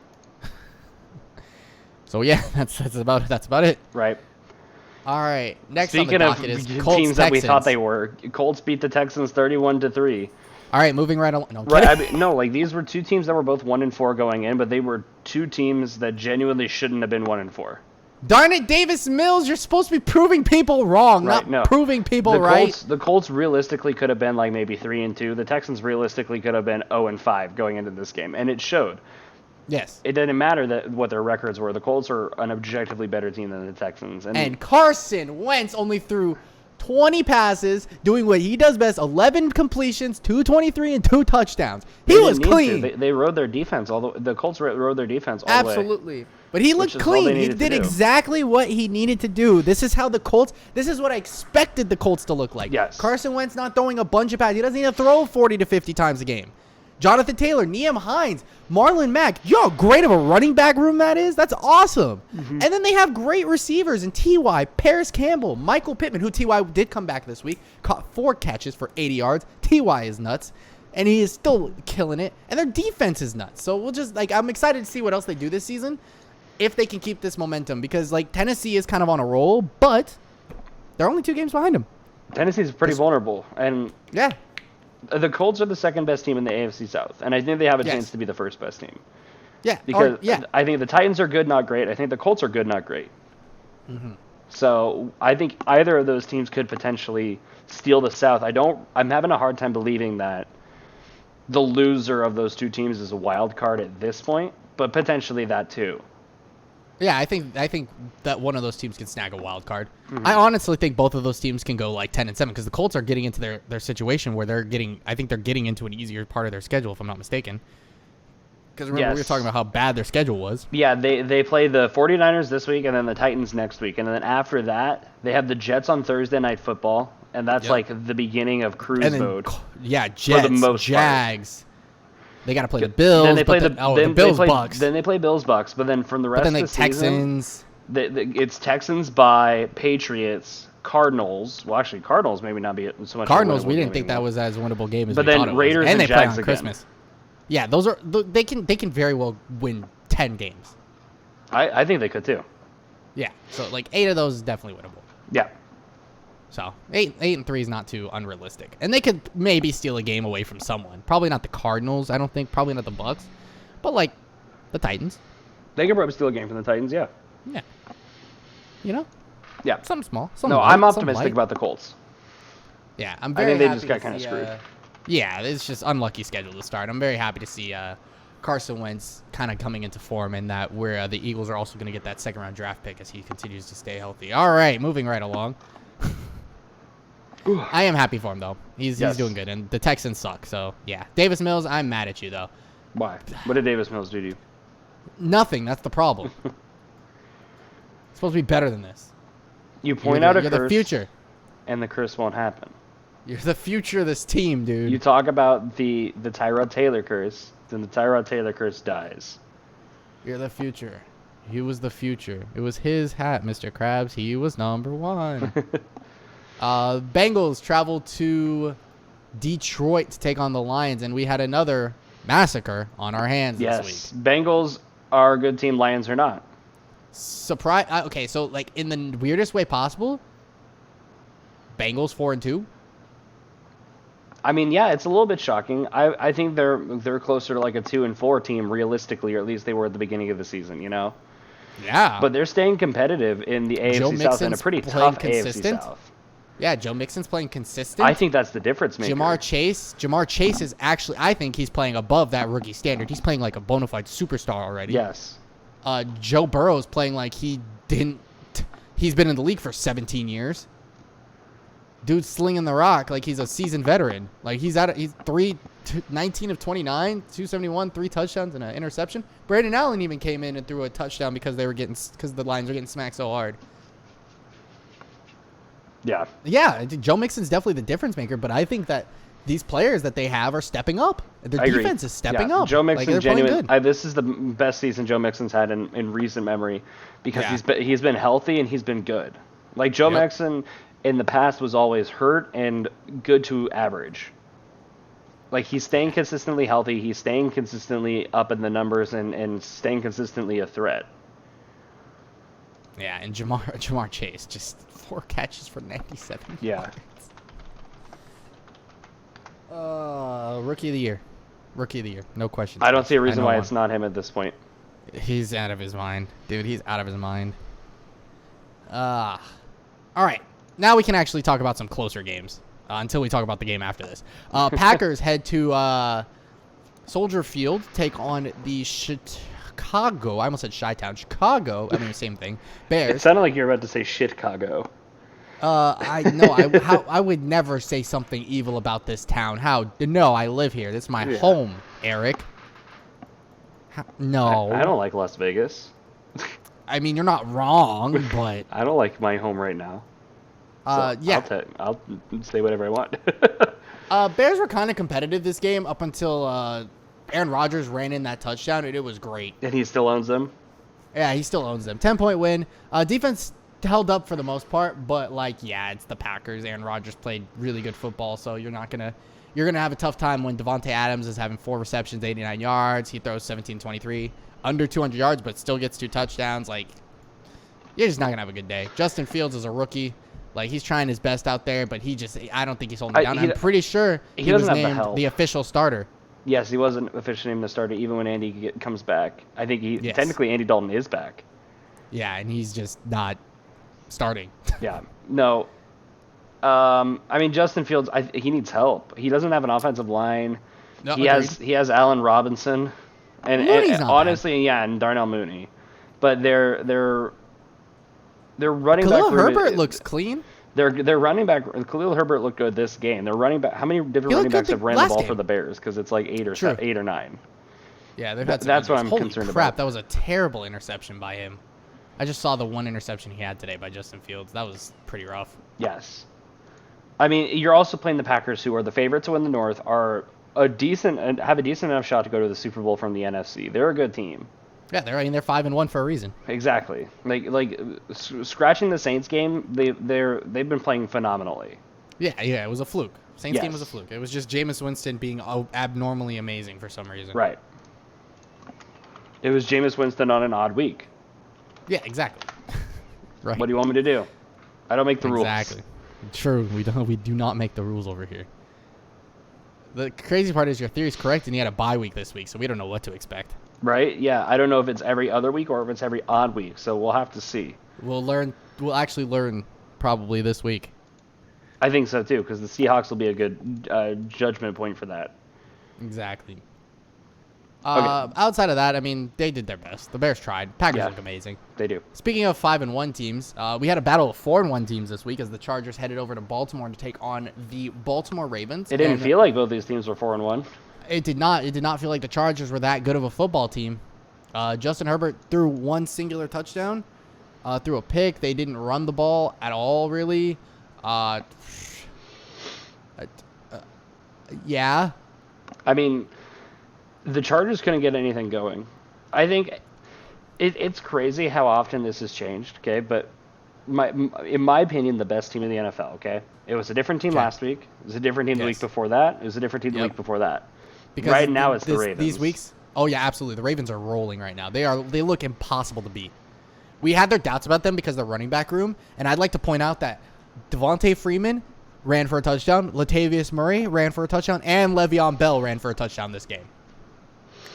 S1: So yeah, that's about it.
S2: Right.
S1: All right. Next
S2: Speaking
S1: on the docket is Colts
S2: teams
S1: Texans.
S2: that we thought they were, Colts beat the Texans 31-3.
S1: All right, moving right along. No,
S2: right. I mean, no, like these were 2 teams that were both 1-4 going in, but they were 2 teams that genuinely shouldn't have been 1-4.
S1: Darn it, Davis Mills! You're supposed to be proving people wrong, not proving people right.
S2: The Colts realistically could have been like maybe 3-2. The Texans realistically could have been 0-5 going into this game, and it showed.
S1: Yes.
S2: It didn't matter what their records were. The Colts are an objectively better team than the Texans.
S1: And Carson Wentz only threw 20 passes, doing what he does best, 11 completions, 223, and 2 touchdowns. He was clean.
S2: They rode their defense. The Colts rode their defense all the way.
S1: Absolutely. But he looked clean. He did exactly what he needed to do. This is what I expected the Colts to look like.
S2: Yes.
S1: Carson Wentz not throwing a bunch of passes. He doesn't need to throw 40 to 50 times a game. Jonathan Taylor, Nyheim Hines, Marlon Mack. You know how great of a running back room that is? That's awesome. Mm-hmm. And then they have great receivers in T.Y., Paris Campbell, Michael Pittman, who T.Y. did come back this week, caught 4 catches for 80 yards. T.Y. is nuts, and he is still killing it. And their defense is nuts. So I'm excited to see what else they do this season if they can keep this momentum because, Tennessee is kind of on a roll, but they're only 2 games behind them.
S2: Tennessee's pretty vulnerable. And
S1: yeah.
S2: The Colts are the second best team in the AFC South, and I think they have a chance to be the first best team.
S1: Yeah.
S2: Because I think the Titans are good, not great. I think the Colts are good, not great.
S1: Mm-hmm.
S2: So I think either of those teams could potentially steal the South. I'm having a hard time believing that the loser of those 2 teams is a wild card at this point, but potentially that too.
S1: Yeah, I think that one of those teams can snag a wild card. Mm-hmm. I honestly think both of those teams can go 10-7 because the Colts are getting into their situation where they're getting into an easier part of their schedule, if I'm not mistaken. Because remember, we were talking about how bad their schedule was.
S2: Yeah, they play the 49ers this week and then the Titans next week. And then after that, they have the Jets on Thursday Night Football. And that's the beginning of cruise mode.
S1: Yeah, Jets, for the most Jags. Part. They got to play the Bills. Then they play the Bills, Bucks.
S2: Then they play Bills, Bucks. But then from the rest of the
S1: Texans.
S2: Season, it's Texans by Patriots, Cardinals. Well, actually, Cardinals maybe not be so much.
S1: Cardinals, we didn't think that was as winnable game as we thought it was.
S2: But then Raiders and
S1: they
S2: Jags
S1: play on
S2: again.
S1: Christmas. Yeah, those are they can very well win 10 games.
S2: I think they could too.
S1: Yeah, so 8 of those is definitely winnable.
S2: Yeah.
S1: So 8-3 is not too unrealistic, and they could maybe steal a game away from someone. Probably not the Cardinals. I don't think. Probably not the Bucks, but the Titans.
S2: They could probably steal a game from the Titans. Yeah.
S1: Yeah. You know.
S2: Yeah.
S1: Something small.
S2: I'm optimistic about the Colts.
S1: Yeah, I'm very.
S2: I think they just got kind of screwed.
S1: Yeah, it's just unlucky schedule to start. I'm very happy to see Carson Wentz kind of coming into form, and that where the Eagles are also going to get that 2nd round draft pick as he continues to stay healthy. All right, moving right along. I am happy for him, though. He's doing good, and the Texans suck, so yeah. Davis Mills, I'm mad at you, though.
S2: Why? What did Davis Mills do to you?
S1: Nothing. That's the problem. It's supposed to be better than this.
S2: You point out a curse.
S1: You're the future.
S2: And the curse won't happen.
S1: You're the future of this team, dude.
S2: You talk about the Tyrod Taylor curse, then the Tyrod Taylor curse dies.
S1: You're the future. He was the future. It was his hat, Mr. Krabs. He was number 1. Bengals travel to Detroit to take on the Lions, and we had another massacre on our hands this
S2: Yes,
S1: week.
S2: Bengals are a good team. Lions are not.
S1: Surprise. Okay, so like in the weirdest way possible, Bengals 4-2.
S2: I mean, yeah, it's a little bit shocking. I think they're closer to like a 2-4 team realistically, or at least they were at the beginning of the season, you know.
S1: Yeah,
S2: But they're staying competitive in the
S1: Joe
S2: AFC South and a
S1: Mixon's
S2: pretty
S1: playing
S2: tough
S1: consistent.
S2: AFC South.
S1: Yeah, Joe Mixon's playing consistent.
S2: I think that's the difference maker.
S1: Jamar Chase is actually, I think he's playing above that rookie standard. He's playing like a bona fide superstar already.
S2: Yes.
S1: Joe Burrow's playing like he's been in the league for 17 years. Dude's slinging the rock like he's a seasoned veteran. Like he's 19 of 29, 271, 3 touchdowns and an interception. Brandon Allen even came in and threw a touchdown because the Lions were getting smacked so hard.
S2: Yeah.
S1: Yeah, Joe Mixon's definitely the difference maker, but I think that these players that they have are stepping up. Their
S2: I agree.
S1: defense is stepping
S2: Yeah.
S1: up.
S2: Joe Mixon,
S1: they're playing
S2: genuine.
S1: good.
S2: This is the best season Joe Mixon's had in recent memory because
S1: Yeah.
S2: he's been healthy and he's been good. Like Joe
S1: Yep.
S2: Mixon in the past was always hurt and good to average. Like he's staying consistently healthy. He's staying consistently up in the numbers and staying consistently a threat.
S1: Yeah, and Jamar Chase, just 4 catches for 97
S2: Yeah.
S1: yards. Rookie of the year. Rookie of the year. No question.
S2: I don't see a reason
S1: know
S2: why
S1: one.
S2: it's not him at this point.
S1: He's out of his mind. Dude, he's out of his mind. All right. Now we can actually talk about some closer games until we talk about the game after this. Packers head to Soldier Field, take on the Chicago. I almost said Chi-Town. Chicago. I mean, same thing.
S2: It
S1: Bears.
S2: sounded like you were about to say Chicago.
S1: I would never say something evil about this town. No, I live here. This is my home, Eric. No.
S2: I don't like Las Vegas.
S1: I mean, you're not wrong, but
S2: I don't like my home right now. So
S1: yeah.
S2: I'll say whatever I want.
S1: Bears were kind of competitive this game up until Aaron Rodgers ran in that touchdown, and it was great.
S2: And he still owns them?
S1: Yeah, he still owns them. 10-point win. Defense held up for the most part, but it's the Packers. Aaron Rodgers played really good football, so you're gonna have a tough time when Devontae Adams is having 4 receptions, 89 yards. He throws 17-23, under 200 yards, but still gets 2 touchdowns. Like, you're just not gonna have a good day. Justin Fields is a rookie. Like, he's trying his best out there, but I don't think he's holding it down. I'm pretty sure he was
S2: doesn't have the
S1: named
S2: help.
S1: the official starter.
S2: Yes, he wasn't officially named the starter even when Andy comes back. I think technically Andy Dalton is back.
S1: Yeah, and he's just not starting.
S2: Yeah. No. I mean, Justin Fields, he needs help. He doesn't have an offensive line.
S1: No,
S2: he has Allen Robinson, and
S1: Mooney's not
S2: honestly, and Darnell Mooney, but they're running
S1: Khalil
S2: back.
S1: Herbert looks clean.
S2: Their running back, Khalil Herbert looked good this game. Their running back, how many different running backs have ran the ball for the Bears? Because it's like 8 or 9.
S1: Yeah, they've had some
S2: That's what
S1: injuries.
S2: I'm
S1: Holy
S2: concerned
S1: crap,
S2: about.
S1: that was a terrible interception by him. I just saw the one interception he had today by Justin Fields. That was pretty rough.
S2: Yes. I mean, you're also playing the Packers, who are the favorites to win the North, have a decent enough shot to go to the Super Bowl from the NFC. They're a good team.
S1: Yeah, they're 5-1 for a reason.
S2: Exactly. Like scratching the Saints game, they've been playing phenomenally.
S1: Yeah, it was a fluke. Saints game
S2: Yes.
S1: was a fluke. It was just Jameis Winston being abnormally amazing for some reason.
S2: Right. It was Jameis Winston on an odd week.
S1: Yeah, exactly. Right.
S2: What do you want me to do? I don't make the rules.
S1: Exactly. True. We do not make the rules over here. The crazy part is your theory is correct, and he had a bye week this week, so we don't know what to expect.
S2: Right? Yeah. I don't know if it's every other week or if it's every odd week, so we'll have to see.
S1: We'll actually learn probably this week.
S2: I think so too, because the Seahawks will be a good judgment point for that.
S1: Exactly.
S2: Okay.
S1: Outside of that, I mean, they did their best. The Bears tried. Packers
S2: Yeah.
S1: look amazing.
S2: They do.
S1: Speaking of 5-1 teams, we had a battle of 4-1 teams this week as the Chargers headed over to Baltimore to take on the Baltimore Ravens.
S2: It didn't feel like both these teams were 4-1.
S1: It did not. It did not feel like the Chargers were that good of a football team. Justin Herbert threw one singular touchdown, threw a pick. They didn't run the ball at all, really. Yeah.
S2: I mean, the Chargers couldn't get anything going. I think it's crazy how often this has changed, okay? But in my opinion, the best team in the NFL. Okay, it was a different team
S1: Okay.
S2: last week. It was a different team the week before that. It was a different team the week before that.
S1: Because
S2: right now, it's the Ravens.
S1: These weeks, oh yeah, absolutely. The Ravens are rolling right now. They look impossible to beat. We had their doubts about them because of the running back room, and I'd like to point out that Devontae Freeman ran for a touchdown, Latavius Murray ran for a touchdown, and Le'Veon Bell ran for a touchdown this game.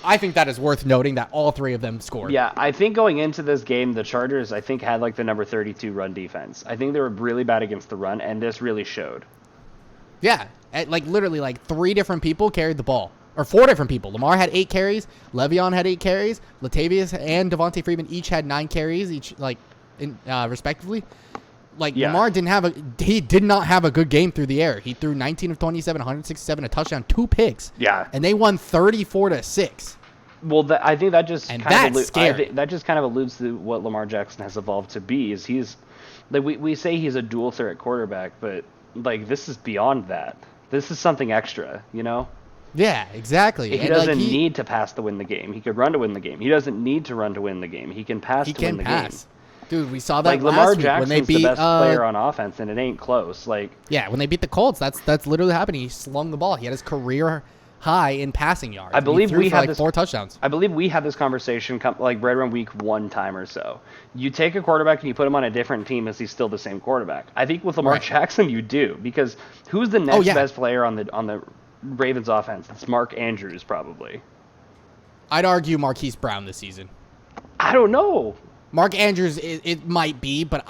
S1: I think that is worth noting that all three of them scored.
S2: Yeah, I think going into this game, the Chargers, I think, had like the number 32 run defense. I think they were really bad against the run, and this really showed.
S1: Yeah, like literally like 3 different people carried the ball. Or 4 different people. Lamar had 8 carries, Le'Veon had 8 carries, Latavius and Devontae Freeman each had 9 carries, each respectively. Like Lamar did not have a good game through the air. He threw 19 of 27, 167, a touchdown, 2 picks.
S2: Yeah.
S1: And they won 34-6.
S2: Well, I think that just
S1: scary.
S2: that just kind of alludes to what Lamar Jackson has evolved to be. Is he's like we say he's a dual threat quarterback, but like this is beyond that. This is something extra, you know?
S1: Yeah, exactly.
S2: He doesn't need to pass to win the game. He could run to win the game. He doesn't need to run to win the game. He can pass to win the game.
S1: Dude, we saw that
S2: like
S1: last
S2: Lamar
S1: week
S2: Jackson's
S1: when they beat
S2: the best player on offense, and it ain't close. Like
S1: when they beat the Colts, that's literally happening. He slung the ball. He had his career high in passing yards.
S2: I believe we had
S1: 4 touchdowns.
S2: I believe we had this conversation like right around week 1 time or so. You take a quarterback and you put him on a different team, is he still the same quarterback? I think with Lamar Jackson you do, because who's the next best player on the Ravens offense? It's Mark Andrews probably.
S1: I'd argue Marquise Brown this season.
S2: I don't know.
S1: Mark Andrews, it might be, but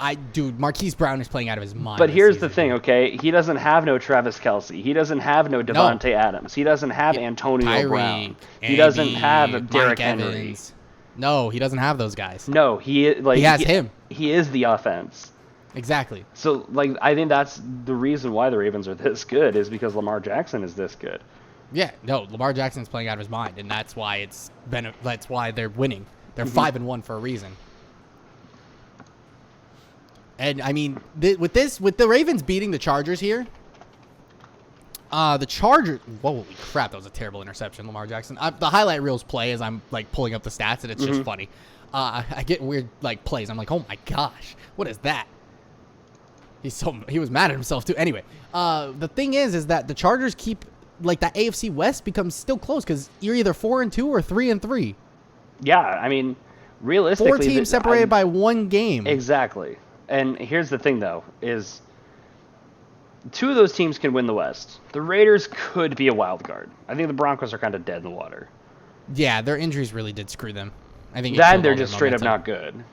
S1: Marquise Brown is playing out of his mind.
S2: But here's the thing, okay? He doesn't have no Travis Kelce. He doesn't have no Devontae Adams. He doesn't have Antonio Brown. He doesn't have Derrick Henry.
S1: Evans. No, he doesn't have those guys.
S2: No, he
S1: has him.
S2: He is the offense.
S1: Exactly.
S2: So, like, I think that's the reason why the Ravens are this good, is because Lamar Jackson is this good.
S1: Yeah, no, Lamar Jackson's playing out of his mind, and that's why that's why they're winning. They're 5-1 for a reason. And I mean, with the Ravens beating the Chargers here, the Chargers. Holy crap, that was a terrible interception, Lamar Jackson. The highlight reels play as I'm like pulling up the stats, and it's just funny. I get weird like plays. I'm like, oh my gosh, what is that? He was mad at himself too. Anyway, the thing is that the Chargers keep like that AFC West becomes still close because you're either 4-2 or 3-3.
S2: Yeah, I mean, realistically,
S1: 4 teams separated by 1 game.
S2: Exactly. And here's the thing, though, is 2 of those teams can win the West. The Raiders could be a wild card. I think the Broncos are kind of dead in the water.
S1: Yeah, their injuries really did screw them. I think
S2: that they're just straight up not good.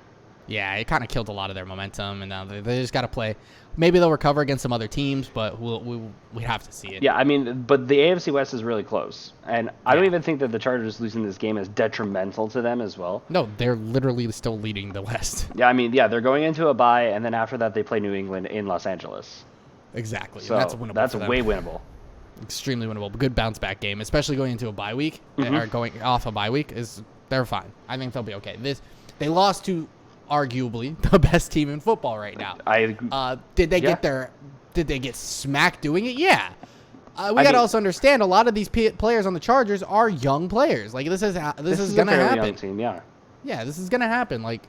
S1: Yeah, it kind of killed a lot of their momentum, and now they just got to play. Maybe they'll recover against some other teams, but we have to see it.
S2: Yeah, I mean, but the AFC West is really close, and I don't even think that the Chargers losing this game is detrimental to them as well.
S1: No, they're literally still leading the West.
S2: Yeah, I mean, they're going into a bye, and then after that they play New England in Los Angeles.
S1: Exactly.
S2: So
S1: and that's winnable.
S2: That's way winnable.
S1: Extremely winnable. Good bounce back game, especially going into a bye week or going off a bye week they're fine. I think they'll be okay. They lost to arguably the best team in football right now. Did they get smacked doing it? Yeah. We got to also understand a lot of these players on the Chargers are young players. Like this is going to happen.
S2: Young team, yeah.
S1: Yeah, this is going to happen. Like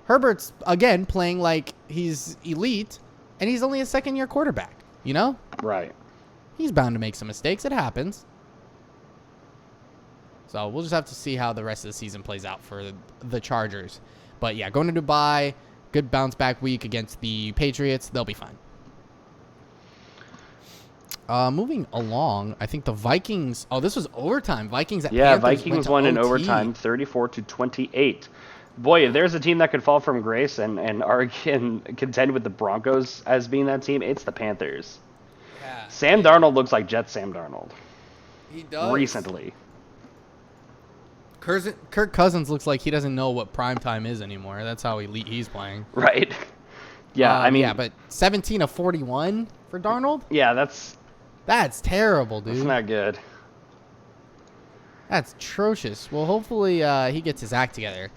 S1: Herbert's again playing like he's elite and he's only a second-year quarterback, you know?
S2: Right.
S1: He's bound to make some mistakes. It happens. So we'll just have to see how the rest of the season plays out for the Chargers. But yeah, going to Dubai, good bounce back week against the Patriots. They'll be fine. Moving along, I think the Vikings. Oh, this was overtime. Vikings at Panthers
S2: Vikings won in overtime, 34-28. Boy, if there's a team that could fall from grace and contend with the Broncos as being that team, it's the Panthers. Yeah. Sam Darnold looks like Jet Sam Darnold.
S1: He does.
S2: Recently.
S1: Kirk Cousins looks like he doesn't know what primetime is anymore. That's how elite he's playing.
S2: Right. Yeah, I mean...
S1: but 17 of 41 for Darnold?
S2: Yeah, that's
S1: terrible, dude.
S2: That's not good.
S1: That's atrocious. Well, hopefully he gets his act together.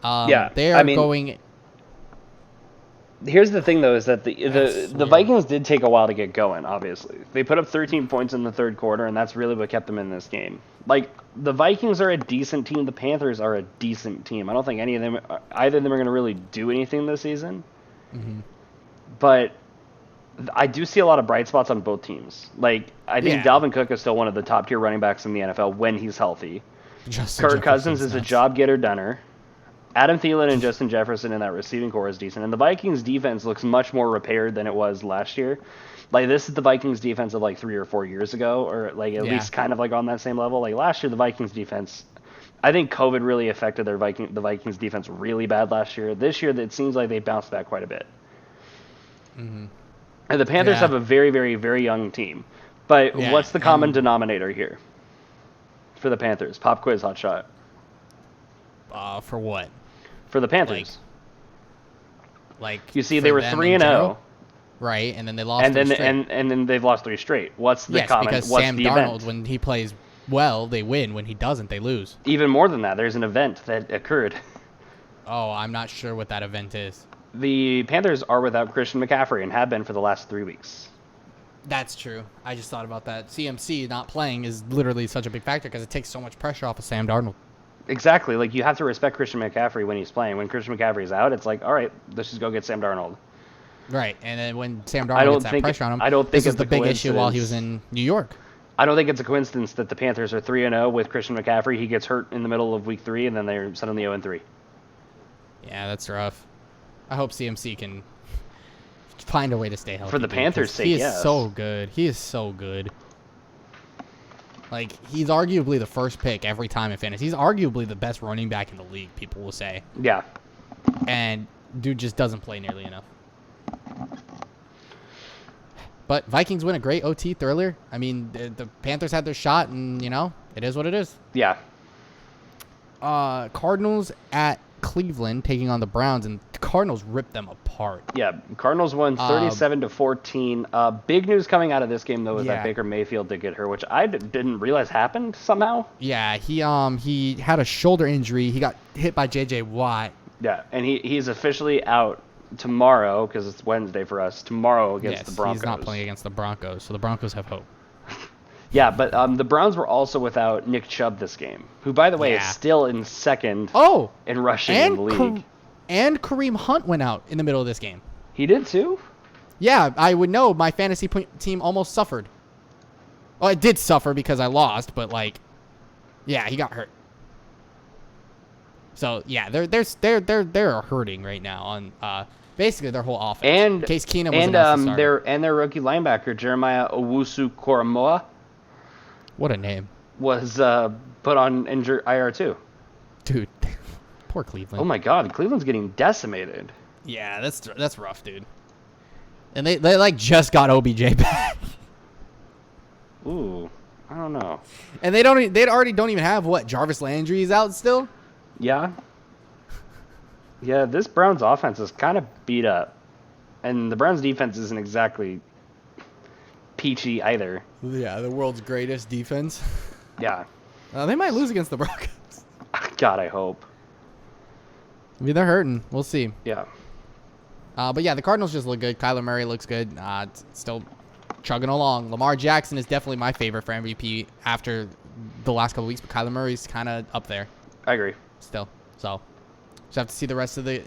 S1: They are going...
S2: Here's the thing, though, is that the Vikings did take a while to get going, obviously. They put up 13 points in the third quarter, and that's really what kept them in this game. Like, the Vikings are a decent team. The Panthers are a decent team. I don't think either of them are going to really do anything this season. But I do see a lot of bright spots on both teams. Like, I think Dalvin Cook is still one of the top tier running backs in the NFL when he's healthy. Kirk Cousins is a job getter doner. Adam Thielen and Justin Jefferson in that receiving core is decent. And the Vikings defense looks much more repaired than it was last year. Like, this is the Vikings defense of like 3 or 4 years ago, or like at least kind of like on that same level. Like last year, the Vikings defense, I think COVID really affected the Vikings defense really bad last year. This year, it seems like they bounced back quite a bit. And the Panthers have a very, very, very young team. But what's the common denominator here for the Panthers? Pop quiz, hot shot.
S1: For what?
S2: For the Panthers.
S1: Like
S2: you see, they were 3-0.
S1: Right, and then they lost.
S2: And then they've lost 3 straight. What's the common?
S1: Because
S2: what's
S1: Sam
S2: the
S1: Darnold,
S2: event?
S1: when he plays well, they win. When he doesn't, they lose.
S2: Even more than that, there's an event that occurred.
S1: Oh, I'm not sure what that event is.
S2: The Panthers are without Christian McCaffrey and have been for the last 3 weeks.
S1: That's true. I just thought about that. CMC not playing is literally such a big factor because it takes so much pressure off of Sam Darnold.
S2: Exactly. Like, you have to respect Christian McCaffrey when he's playing. When Christian McCaffrey's out, it's like, all right, let's just go get Sam Darnold.
S1: Right, and then when Sam Darnold gets that pressure on him,
S2: I don't think
S1: this
S2: it's
S1: is the big issue while he was in New York.
S2: I don't think it's a coincidence that the Panthers are 3-0 with Christian McCaffrey. He gets hurt in the middle of week 3, and then they're suddenly 0-3.
S1: Yeah, that's rough. I hope CMC can find a way to stay healthy.
S2: For the Panthers' sake,
S1: he is so good. He is so good. Like, he's arguably the first pick every time in fantasy. He's arguably the best running back in the league, people will say.
S2: Yeah.
S1: And dude just doesn't play nearly enough. But Vikings win a great OT earlier. I mean, the Panthers had their shot, and, you know, it is what it is.
S2: Yeah.
S1: Cardinals at Cleveland taking on the Browns, and the Cardinals ripped them apart.
S2: Yeah, Cardinals won 37-14. Big news coming out of this game, though, is that Baker Mayfield did get hurt, which I didn't realize happened somehow.
S1: Yeah, he had a shoulder injury. He got hit by J.J. Watt.
S2: Yeah, and he's officially out tomorrow, because it's Wednesday for us, tomorrow against the Broncos.
S1: He's not playing against the Broncos, so the Broncos have hope.
S2: Yeah, but the Browns were also without Nick Chubb this game, who, by the way, is still in second in rushing in the league.
S1: And Kareem Hunt went out in the middle of this game.
S2: He did too?
S1: Yeah, I would know. My fantasy team almost suffered. Well, it did suffer because I lost, but, like, yeah, he got hurt. So yeah, they're hurting right now on basically their whole offense.
S2: And
S1: Case Keenum was an starter.
S2: their rookie linebacker Jeremiah Owusu-Koramoah.
S1: What a name.
S2: Was put on IR too.
S1: Dude, poor Cleveland.
S2: Oh my God, Cleveland's getting decimated.
S1: Yeah, that's rough, dude. And they like just got OBJ back.
S2: Ooh, I don't know.
S1: And they already don't even have Jarvis Landry is out still.
S2: Yeah. Yeah, this Browns offense is kind of beat up. And the Browns defense isn't exactly peachy either.
S1: Yeah, the world's greatest defense.
S2: Yeah.
S1: They might lose against the Broncos.
S2: God, I hope.
S1: I mean, they're hurting. We'll see.
S2: Yeah.
S1: But yeah, the Cardinals just look good. Kyler Murray looks good. Still chugging along. Lamar Jackson is definitely my favorite for MVP after the last couple weeks, but Kyler Murray's kind of up there.
S2: I agree.
S1: Still, so just have to see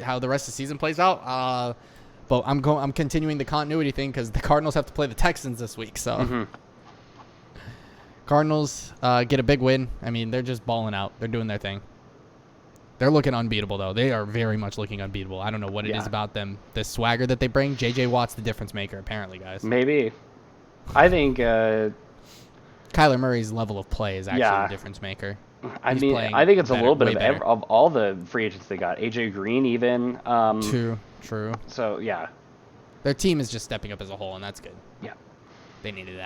S1: how the rest of the season plays out. But I'm continuing the continuity thing because the Cardinals have to play the Texans this week. So Cardinals get a big win. I mean, they're just balling out. They're doing their thing. They're looking unbeatable though. They are very much looking unbeatable. I don't know what it is about them. The swagger that they bring. J.J. Watt's the difference maker, apparently, guys.
S2: Maybe. I think
S1: Kyler Murray's level of play is actually the difference maker.
S2: I think it's a little bit of all the free agents they got. AJ Green even.
S1: True.
S2: So, yeah.
S1: Their team is just stepping up as a whole, and that's good.
S2: Yeah.
S1: They needed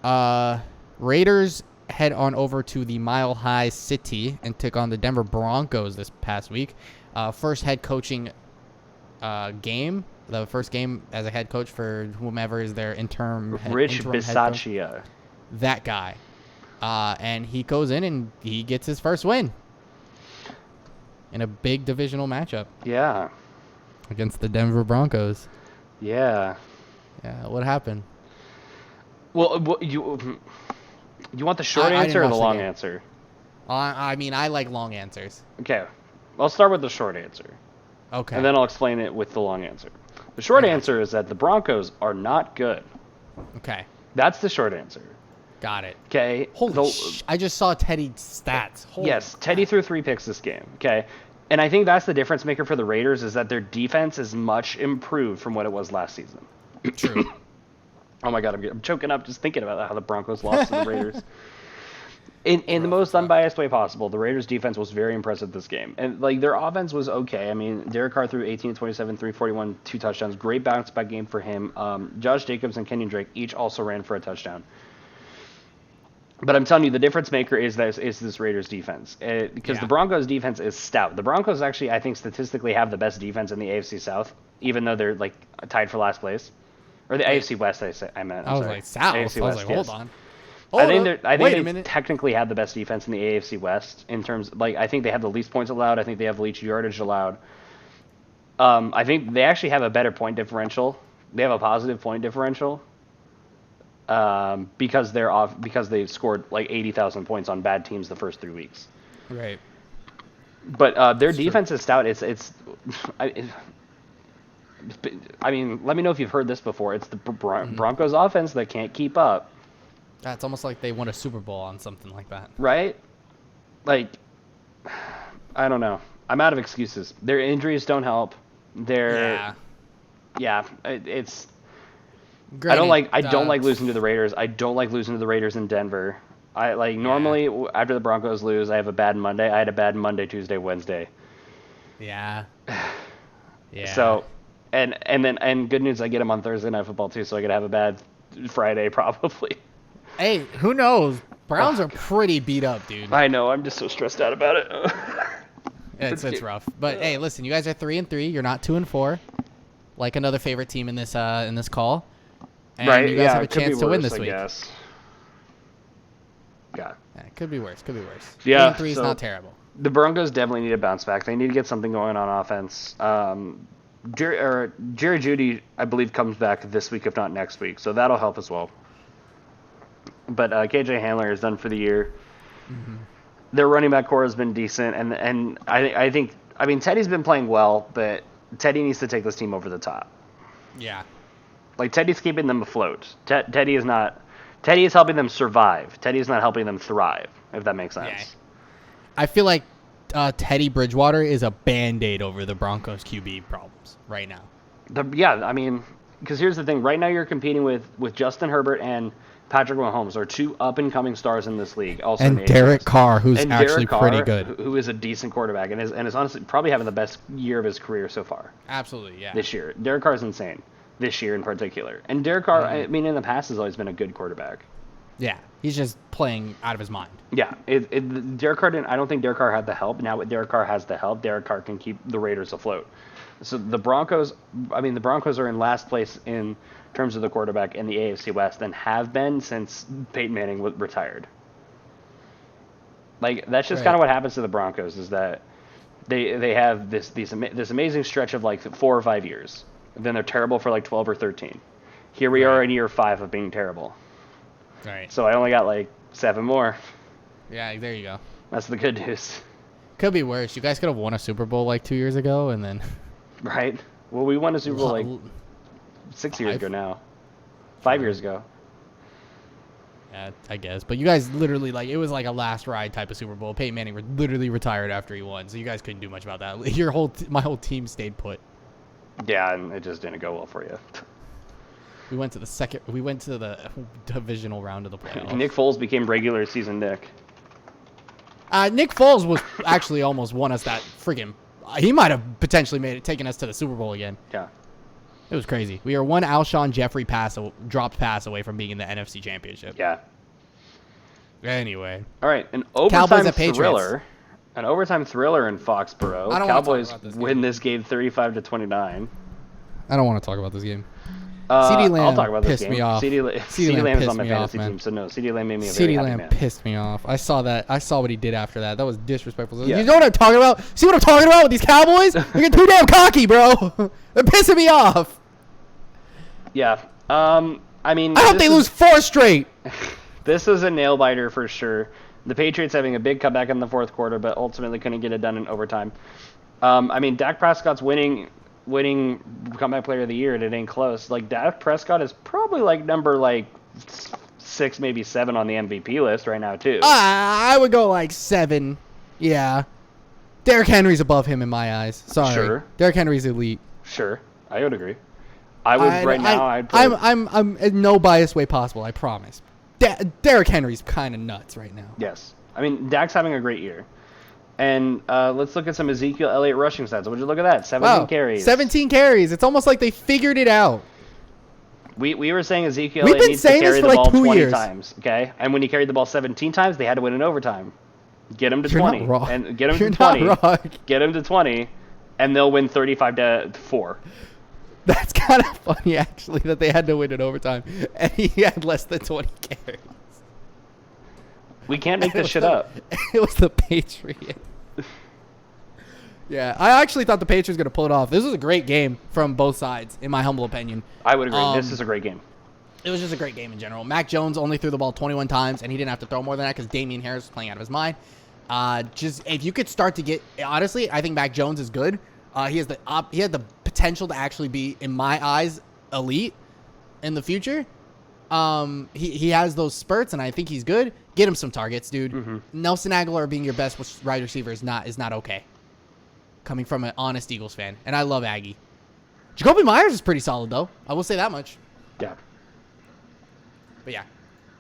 S1: that. Raiders head on over to the Mile High City and took on the Denver Broncos this past week. First head coaching game. The first game as a head coach for whomever is their interim
S2: Rich Bisaccia.
S1: That guy. And he goes in and he gets his first win in a big divisional matchup.
S2: Yeah.
S1: Against the Denver Broncos.
S2: Yeah.
S1: Yeah, what happened?
S2: Well, you want the short answer or the long answer?
S1: I mean, I like long answers.
S2: Okay. I'll start with the short answer.
S1: Okay.
S2: And then I'll explain it with the long answer. The short
S1: I got
S2: answer is that the Broncos are not good.
S1: Okay.
S2: That's the short answer.
S1: Got it.
S2: Okay.
S1: Holy I just saw Teddy's stats. Holy
S2: yes, Teddy threw 3 picks this game. Okay. And I think that's the difference maker for the Raiders is that their defense is much improved from what it was last season.
S1: True.
S2: Oh my God, I'm choking up just thinking about how the Broncos lost to the Raiders. In the most unbiased way possible, the Raiders' defense was very impressive this game. And, like, their offense was okay. I mean, Derek Carr threw 18 27, 341, 2 touchdowns. Great bounce-back game for him. Josh Jacobs and Kenyon Drake each also ran for a touchdown. But I'm telling you, the difference maker is this Raiders defense. Because the Broncos' defense is stout. The Broncos actually, I think, statistically have the best defense in the AFC South, even though they're, like, tied for last place. Or the AFC West, I meant.
S1: I was
S2: sorry.
S1: like, South?
S2: AFC
S1: I was
S2: West,
S1: like, hold
S2: yes.
S1: on.
S2: I think
S1: Wait a
S2: they
S1: minute.
S2: technically have the best defense in the AFC West in terms, like, I think they have the least points allowed. I think they have the least yardage allowed. I think they actually have a better point differential. They have a positive point differential because they've scored like 80,000 points on bad teams the first 3 weeks.
S1: Right.
S2: But their defense is stout. I mean, let me know if you've heard this before. It's the Broncos offense that can't keep up.
S1: It's almost like they won a Super Bowl on something like that.
S2: Right? Like, I don't know. I'm out of excuses. Their injuries don't help. It's.
S1: Granted,
S2: I don't like losing to the Raiders. I don't like losing to the Raiders in Denver. Normally after the Broncos lose, I have a bad Monday. I had a bad Monday, Tuesday, Wednesday.
S1: Yeah. Yeah.
S2: So, and good news, I get them on Thursday Night Football too, so I could have a bad Friday probably.
S1: Hey, who knows? Browns are pretty beat up, dude.
S2: I know. I'm just so stressed out about it.
S1: It's rough. But hey, listen, you guys are 3-3. You're not 2-4, like another favorite team in this call. And
S2: right?
S1: you guys have a chance to win this week.
S2: Guess. Yeah.
S1: It could be worse.
S2: Yeah.
S1: 3-3 is not terrible.
S2: The Broncos definitely need to bounce back. They need to get something going on offense. Jerry Jeudy, I believe, comes back this week, if not next week, so that'll help as well. But KJ Hamler is done for the year. Mm-hmm. Their running back core has been decent, and I think Teddy's been playing well, but Teddy needs to take this team over the top.
S1: Yeah. Like
S2: Teddy's keeping them afloat. Teddy is helping them survive. Teddy is not helping them thrive, if that makes sense.
S1: Yeah. I feel like Teddy Bridgewater is a Band-Aid over the Broncos QB problems right now.
S2: Because here's the thing. Right now you're competing with Justin Herbert and Patrick Mahomes are 2 up-and-coming stars in this league. Also
S1: and Derek Carr, who's actually pretty good.
S2: Who is a decent quarterback and is honestly probably having the best year of his career so far.
S1: Absolutely, yeah.
S2: This year. Derek Carr's insane. This year in particular. And Derek Carr, in the past has always been a good quarterback.
S1: Yeah, he's just playing out of his mind.
S2: Yeah, Derek Carr I don't think Derek Carr had the help. Now with Derek Carr has the help, Derek Carr can keep the Raiders afloat. So the Broncos are in last place in terms of the quarterback in the AFC West and have been since Peyton Manning retired. Like, that's just kind of what happens to the Broncos is that they have this amazing stretch of like 4 or 5 years. And then they're terrible for like 12 or 13. Here we are in year 5 of being terrible.
S1: Right.
S2: So I only got like 7 more.
S1: Yeah, there you go.
S2: That's the good news.
S1: Could be worse. You guys could have won a Super Bowl like 2 years ago and then...
S2: Right. Well, we won a Super Bowl like 6 years ago now. 5 years ago.
S1: Yeah, I guess. But you guys literally, like, it was like a last ride type of Super Bowl. Peyton Manning literally retired after he won, so you guys couldn't do much about that. My whole team stayed put.
S2: Yeah, and it just didn't go well for you.
S1: We went to the divisional round of the playoffs.
S2: Nick Foles became regular season Nick.
S1: Nick Foles was actually almost won us that freaking... He might have potentially taken us to the Super Bowl again.
S2: Yeah.
S1: It was crazy. We are one Alshon Jeffrey dropped pass away from being in the NFC Championship.
S2: Yeah.
S1: Anyway.
S2: All right, an overtime thriller. An overtime thriller in Foxborough. Cowboys win this game 35-29.
S1: I don't want to talk about this game.
S2: CeeDee Lamb
S1: I'll talk about this game.
S2: Me off. CeeDee Lamb is on my fantasy team, so no, CeeDee Lamb made me a very happy man.
S1: CeeDee Lamb pissed me off. I saw that. I saw what he did after that. That was disrespectful.
S2: Yeah.
S1: You know what I'm talking about? See what I'm talking about with these Cowboys? They're getting too damn cocky, bro. They're pissing me off.
S2: Yeah. I
S1: hope they lose 4 straight.
S2: This was a nail biter for sure. The Patriots having a big comeback in the fourth quarter, but ultimately couldn't get it done in overtime. I mean, Dak Prescott's winning comeback player of the year, and it ain't close. Like, Dak Prescott is probably like number like 6, maybe 7 on the MVP list right now too.
S1: I would go like 7. Yeah. Derrick Henry's above him in my eyes. Sorry.
S2: Sure.
S1: Derrick Henry's elite.
S2: Sure, I would agree. I'd put,
S1: I'm in no biased way possible, I promise. Derrick Henry's kind of nuts right now.
S2: yes. I mean, Dak's having a great year. And let's look at some Ezekiel Elliott rushing stats. Would you look at that? 17 carries.
S1: 17 carries. It's almost like they figured it out.
S2: We were saying Ezekiel
S1: We've
S2: Elliott
S1: been
S2: needs to
S1: saying
S2: carry
S1: this for
S2: the
S1: like
S2: ball
S1: 2
S2: 20
S1: years.
S2: times, okay? And when he carried the ball 17 times, they had to win in overtime. Get him to
S1: You're
S2: 20.
S1: not wrong.
S2: And get him
S1: You're
S2: to 20.
S1: not wrong.
S2: Get him to 20, and they'll win 35-4.
S1: That's kind of funny, actually, that they had to win in overtime, and he had less than 20 carries.
S2: We can't make this shit up.
S1: It was the Patriots. Yeah, I actually thought the Patriots were going to pull it off. This was a great game from both sides, in my humble opinion.
S2: I would agree. This is a great game.
S1: It was just a great game in general. Mac Jones only threw the ball 21 times, and he didn't have to throw more than that because Davion Harris was playing out of his mind. Just if you could start to get, honestly, I think Mac Jones is good. He had the potential to actually be, in my eyes, elite in the future. He has those spurts, and I think he's good. Get him some targets, dude.
S2: Mm-hmm.
S1: Nelson Aguilar being your best wide receiver is not okay. Coming from an honest Eagles fan, and I love Aggie. Jacoby Myers is pretty solid though. I will say that much.
S2: Yeah.
S1: But yeah,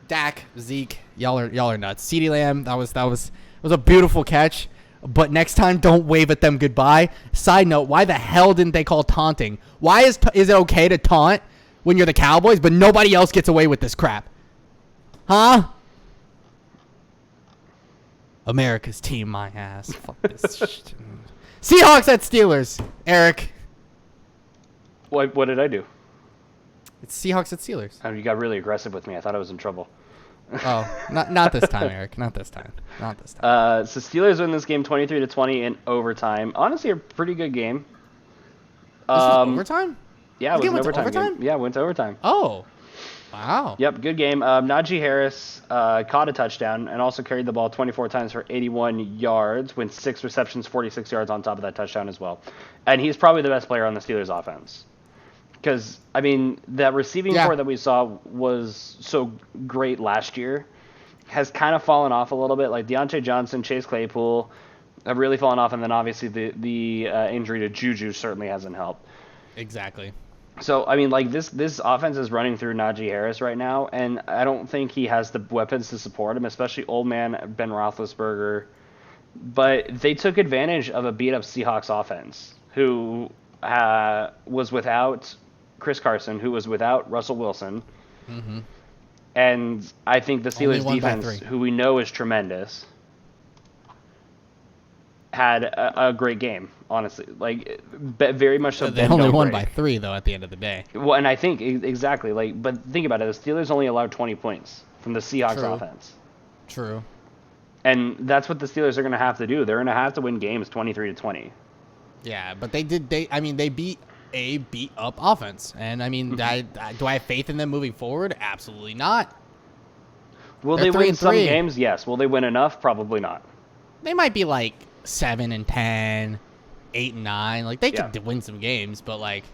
S1: Dak, Zeke, y'all are nuts. CeeDee Lamb, that was a beautiful catch. But next time, don't wave at them goodbye. Side note: why the hell didn't they call taunting? Why is it okay to taunt when you're the Cowboys, but nobody else gets away with this crap? Huh? America's team, my ass. Fuck this shit. Seahawks at Steelers. Eric.
S2: What did I do?
S1: It's Seahawks at Steelers.
S2: Oh, you got really aggressive with me. I thought I was in trouble.
S1: Oh, not this time, Eric. Not this time.
S2: So Steelers win this game 23-20 in overtime. Honestly, a pretty good game.
S1: This was overtime?
S2: Yeah, it was
S1: This game
S2: an
S1: went to
S2: overtime
S1: overtime?
S2: game. Yeah, it went to overtime.
S1: Oh. Wow.
S2: Yep, good game. Najee Harris caught a touchdown and also carried the ball 24 times for 81 yards, with 6 receptions, 46 yards on top of that touchdown as well. And he's probably the best player on the Steelers offense. Because, I mean, that receiving core that we saw was so great last year has kind of fallen off a little bit. Like Deontay Johnson, Chase Claypool have really fallen off, and then obviously the injury to Juju certainly hasn't helped.
S1: Exactly.
S2: So, I mean, like, this offense is running through Najee Harris right now, and I don't think he has the weapons to support him, especially old man Ben Roethlisberger. But they took advantage of a beat-up Seahawks offense, who was without Chris Carson, who was without Russell Wilson.
S1: Mm-hmm.
S2: And I think the Steelers
S1: Only
S2: defense, who we know is tremendous, had a great game, honestly. Like, very much so.
S1: They only won by 3, though, at the end of the day.
S2: Well, and I think, exactly. Like, but think about it. The Steelers only allowed 20 points from the Seahawks offense.
S1: True.
S2: And that's what the Steelers are going to have to do. They're going to have to win games 23-20.
S1: Yeah, but they beat a beat-up offense. And, I mean, do I have faith in them moving forward? Absolutely not.
S2: Will they win some games? Yes. Will they win enough? Probably not.
S1: They might be, like, 7-10, 8-9. Like, they could win some games, but, like,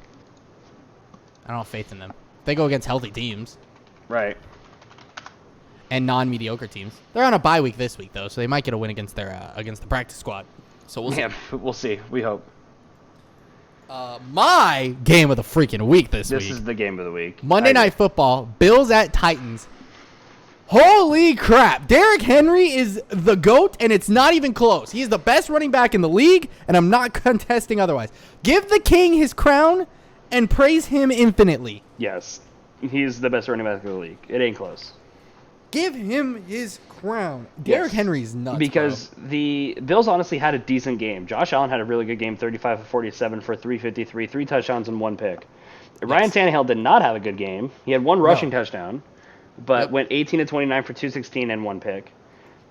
S1: I don't have faith in them. They go against healthy teams.
S2: Right.
S1: And non-mediocre teams. They're on a bye week this week, though, so they might get a win against against the practice squad. So we'll see.
S2: Yeah, we'll see. We hope.
S1: My game of the freaking week this week.
S2: This is the game of the week.
S1: Monday Night Football, Bills at Titans. Holy crap. Derrick Henry is the GOAT, and it's not even close. He's the best running back in the league, and I'm not contesting otherwise. Give the king his crown and praise him infinitely.
S2: Yes. He's the best running back in the league. It ain't close.
S1: Give him his crown. Derrick Henry's nuts,
S2: because the Bills honestly had a decent game. Josh Allen had a really good game, 35 of 47 for 353, 3 touchdowns and 1 pick. Ryan Tannehill did not have a good game. He had 1 rushing touchdown, but went 18 of 29 for 216 and 1 pick.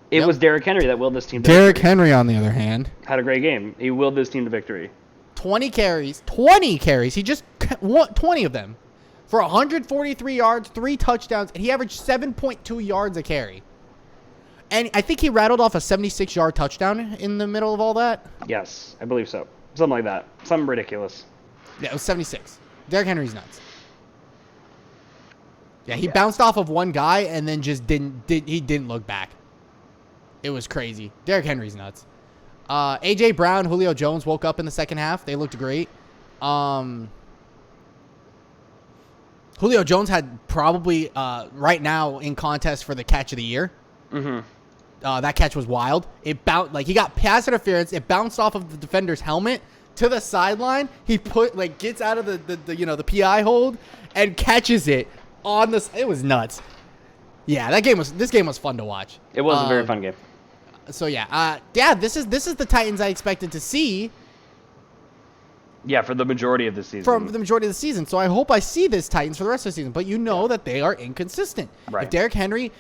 S2: It was Derrick Henry that willed this team to
S1: Derrick
S2: victory.
S1: Henry, on the other hand,
S2: had a great game. He willed this team to victory.
S1: 20 carries. 20 carries. He just won 20 of them. For 143 yards, 3 touchdowns, and he averaged 7.2 yards a carry. And I think he rattled off a 76-yard touchdown in the middle of all that.
S2: Yes, I believe so. Something like that. Something ridiculous.
S1: Yeah, it was 76. Derrick Henry's nuts. Yeah, he bounced off of one guy and then just didn't look back. It was crazy. Derrick Henry's nuts. A.J. Brown, Julio Jones woke up in the second half. They looked great. Julio Jones had probably right now in contest for the catch of the year.
S2: Mm-hmm.
S1: That catch was wild. It bounced he got pass interference. It bounced off of the defender's helmet to the sideline. He gets out of the PI hold and catches it on the. It was nuts. Yeah, this game was fun to watch.
S2: It was a very fun game.
S1: So yeah, this is the Titans I expected to see.
S2: Yeah, for the majority of the season.
S1: For the majority of the season. So I hope I see this Titans for the rest of the season. But that they are inconsistent.
S2: Right.
S1: If Derrick Henry,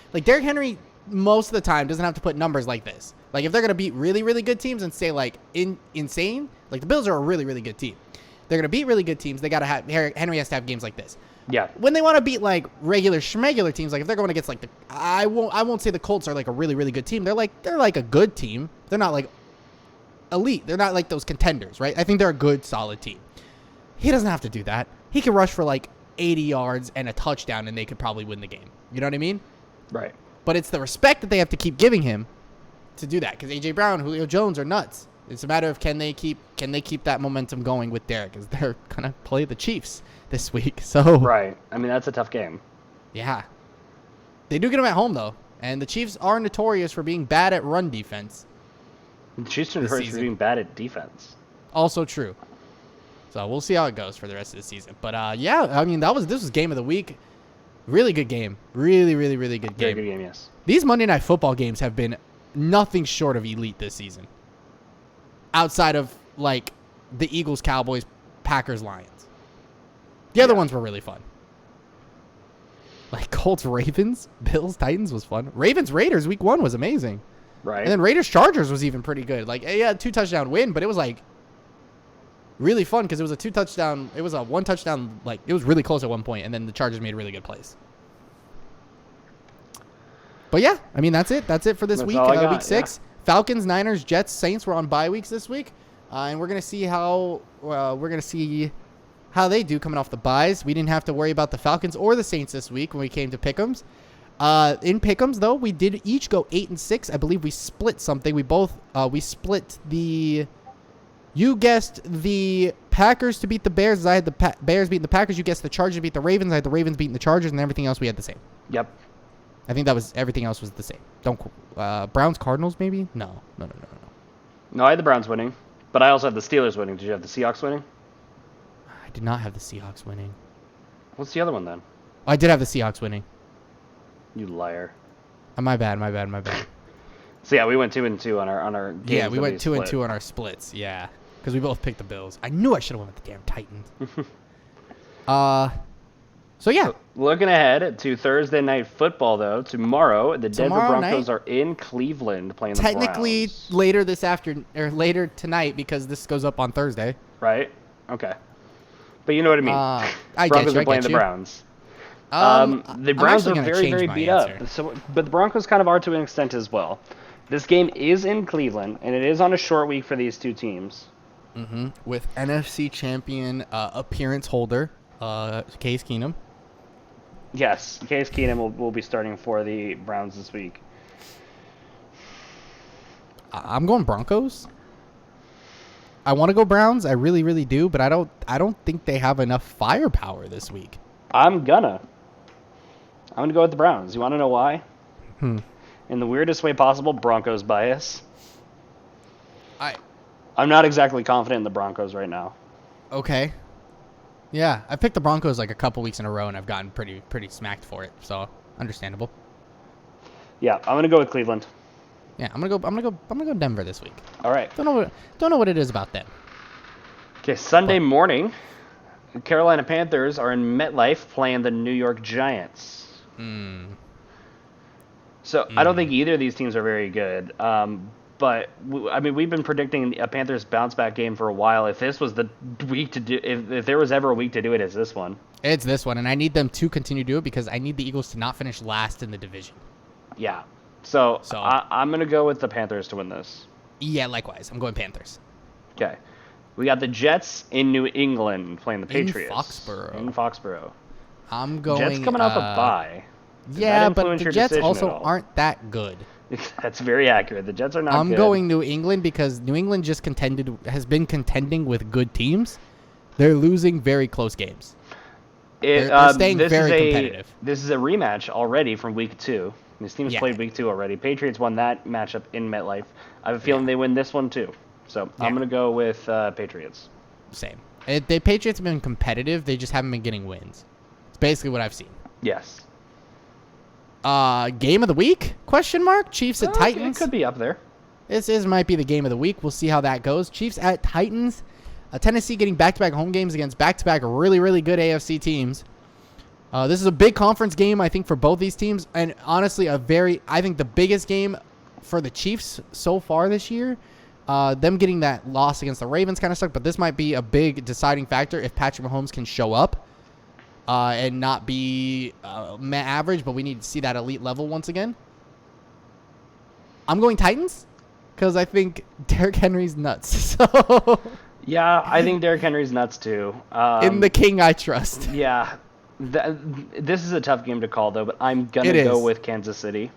S1: most of the time doesn't have to put numbers like this. Like if they're going to beat really, really good teams and say insane, like the Bills are a really, really good team. They're going to beat really good teams. They got to have, Henry has to have games like this.
S2: Yeah.
S1: When they want to beat like regular schmegular teams, like if they're going against like I won't say the Colts are like a really, really good team. They're like a good team. They're not like elite. They're not like those contenders, right? I think they're a good, solid team. He doesn't have to do that. He can rush for like 80 yards and a touchdown, and they could probably win the game. You know what I mean?
S2: Right.
S1: But it's the respect that they have to keep giving him to do that. Because A.J. Brown, Julio Jones are nuts. It's a matter of can they keep that momentum going with Derrick, because they're gonna play the Chiefs this week. So
S2: right. I mean, that's a tough game.
S1: Yeah. They do get them at home though, and the Chiefs are notorious for being bad at run defense.
S2: The Chiefs are notorious for being bad at defense.
S1: Also true. So we'll see how it goes for the rest of the season. But yeah, I mean this was game of the week. Really good game. Really, really, really good game.
S2: Very good game, yes.
S1: These Monday Night Football games have been nothing short of elite this season. Outside of like the Eagles, Cowboys, Packers, Lions. The other ones were really fun. Like Colts, Ravens, Bills, Titans was fun. Ravens, Raiders, week 1 was amazing.
S2: Right.
S1: And then Raiders, Chargers was even pretty good. Like, yeah, 2-touchdown win, but it was like really fun because it was a 2-touchdown. It was a 1-touchdown. Like, it was really close at one point, and then the Chargers made really good plays. But yeah, I mean that's it. That's it for this week. Week 6. Yeah. Falcons, Niners, Jets, Saints were on bye weeks this week, and we're gonna see how they do coming off the byes. We didn't have to worry about the Falcons or the Saints this week when we came to pick'ems. In pick'ems though, we did each go 8-6. I believe we split something. We split the. You guessed the Packers to beat the Bears. I had the Bears beating the Packers. You guessed the Chargers to beat the Ravens. I had the Ravens beating the Chargers, and everything else we had the same.
S2: Yep.
S1: I think everything else was the same. Browns, Cardinals, maybe? No.
S2: No, I had the Browns winning, but I also had the Steelers winning. Did you have the Seahawks winning?
S1: I did not have the Seahawks winning.
S2: What's the other one then?
S1: I did have the Seahawks winning.
S2: You liar.
S1: My bad.
S2: So yeah, we went 2-2 on our games.
S1: Yeah, we went 2-2 on our splits. Yeah, because we both picked the Bills. I knew I should have went with the damn Titans. So yeah.
S2: Looking ahead to Thursday Night Football, though, tomorrow the Denver Broncos are in Cleveland playing the Browns.
S1: Technically later this afternoon or later tonight because this goes up on Thursday.
S2: Right. Okay. But you know what I mean. Broncos are playing the Browns. The Browns are very, very beat up. But the Broncos kind of are to an extent as well. This game is in Cleveland, and it is on a short week for these two teams.
S1: Mm-hmm. With NFC champion appearance holder Case Keenum.
S2: Yes, Case Keenum will be starting for the Browns this week.
S1: I'm going Broncos. I want to go Browns. I really, really do, but I don't think they have enough firepower this week.
S2: I'm gonna go with the Browns. You want to know why? In the weirdest way possible, Broncos bias. I'm not exactly confident in the Broncos right now.
S1: Okay. Yeah, I picked the Broncos like a couple weeks in a row, and I've gotten pretty smacked for it. So understandable.
S2: Yeah, I'm gonna go with Cleveland.
S1: Yeah, I'm gonna go Denver this week.
S2: All right.
S1: Don't know what it is about them.
S2: Okay, Sunday morning, the Carolina Panthers are in MetLife playing the New York Giants. So I don't think either of these teams are very good. But I mean, we've been predicting a Panthers bounce back game for a while. If this was the week to do, if there was ever a week to do it, it's this one.
S1: It's this one, and I need them to continue to do it because I need the Eagles to not finish last in the division.
S2: Yeah. So I'm gonna go with the Panthers to win this.
S1: Yeah, likewise. I'm going Panthers.
S2: Okay. We got the Jets in New England playing the Patriots.
S1: In
S2: In Foxborough.
S1: I'm going.
S2: Jets coming off a bye. Does
S1: Yeah,
S2: that
S1: but
S2: influence
S1: the
S2: your
S1: Jets
S2: decision
S1: also
S2: at all?
S1: aren't that good.
S2: That's very accurate. The Jets are not
S1: I'm
S2: good.
S1: going New England because New England has been contending with good teams. They're losing very close games. They're staying very competitive.
S2: This is a rematch already from week 2. These teams
S1: Yeah.
S2: played week 2 already. Patriots won that matchup in MetLife. I have a feeling they win this one too. So I'm going to go with Patriots.
S1: Same. The Patriots have been competitive. They just haven't been getting wins. It's basically what I've seen.
S2: Yes.
S1: Game of the week? Question mark. Chiefs at Titans.
S2: It could be up there.
S1: This might be the game of the week. We'll see how that goes. Chiefs at Titans. Tennessee getting back-to-back home games against back-to-back really, really good AFC teams. This is a big conference game, I think, for both these teams. And honestly, I think the biggest game for the Chiefs so far this year. Them getting that loss against the Ravens kind of sucked, but this might be a big deciding factor if Patrick Mahomes can show up and not be average, but we need to see that elite level once again. I'm going Titans because I think Derrick Henry's nuts. So
S2: Yeah, I think Derrick Henry's nuts too.
S1: in the king I trust.
S2: Yeah. This is a tough game to call, though, but I'm going to go with Kansas City.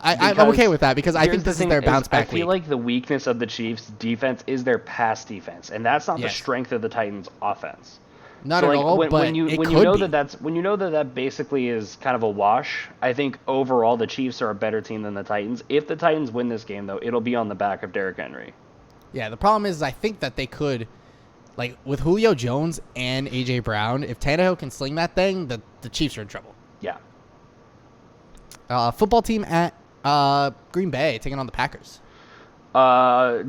S1: I'm okay with that because I think this is their bounce back week.
S2: I feel like the weakness of the Chiefs' defense is their pass defense, and that's not the strength of the Titans' offense.
S1: Not at all, but when you know
S2: that basically is kind of a wash, I think overall the Chiefs are a better team than the Titans. If the Titans win this game, though, it'll be on the back of Derrick Henry.
S1: Yeah, the problem is I think that they could, like with Julio Jones and A.J. Brown, if Tannehill can sling that thing, the Chiefs are in trouble.
S2: Yeah.
S1: Football team at Green Bay taking on the Packers.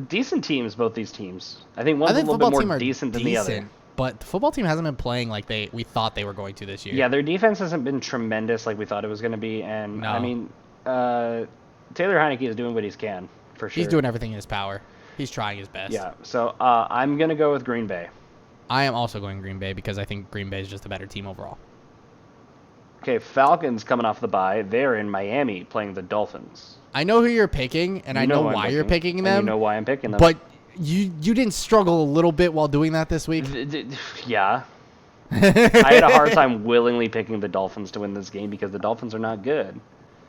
S2: Decent teams, both these teams. I think one's a little bit more decent than the other.
S1: But the football team hasn't been playing like we thought they were going to this year.
S2: Yeah, their defense hasn't been tremendous like we thought it was going to be. And, I mean, Taylor Heineke is doing what he can, for sure.
S1: He's doing everything in his power. He's trying his best.
S2: Yeah, so I'm going to go with Green Bay.
S1: I am also going Green Bay because I think Green Bay is just a better team overall.
S2: Okay, Falcons coming off the bye. They're in Miami playing the Dolphins.
S1: I know who you're picking, and I know why you're picking them.
S2: And you know why I'm picking them.
S1: But you didn't struggle a little bit while doing that this week?
S2: Yeah. I had a hard time willingly picking the Dolphins to win this game because the Dolphins are not good.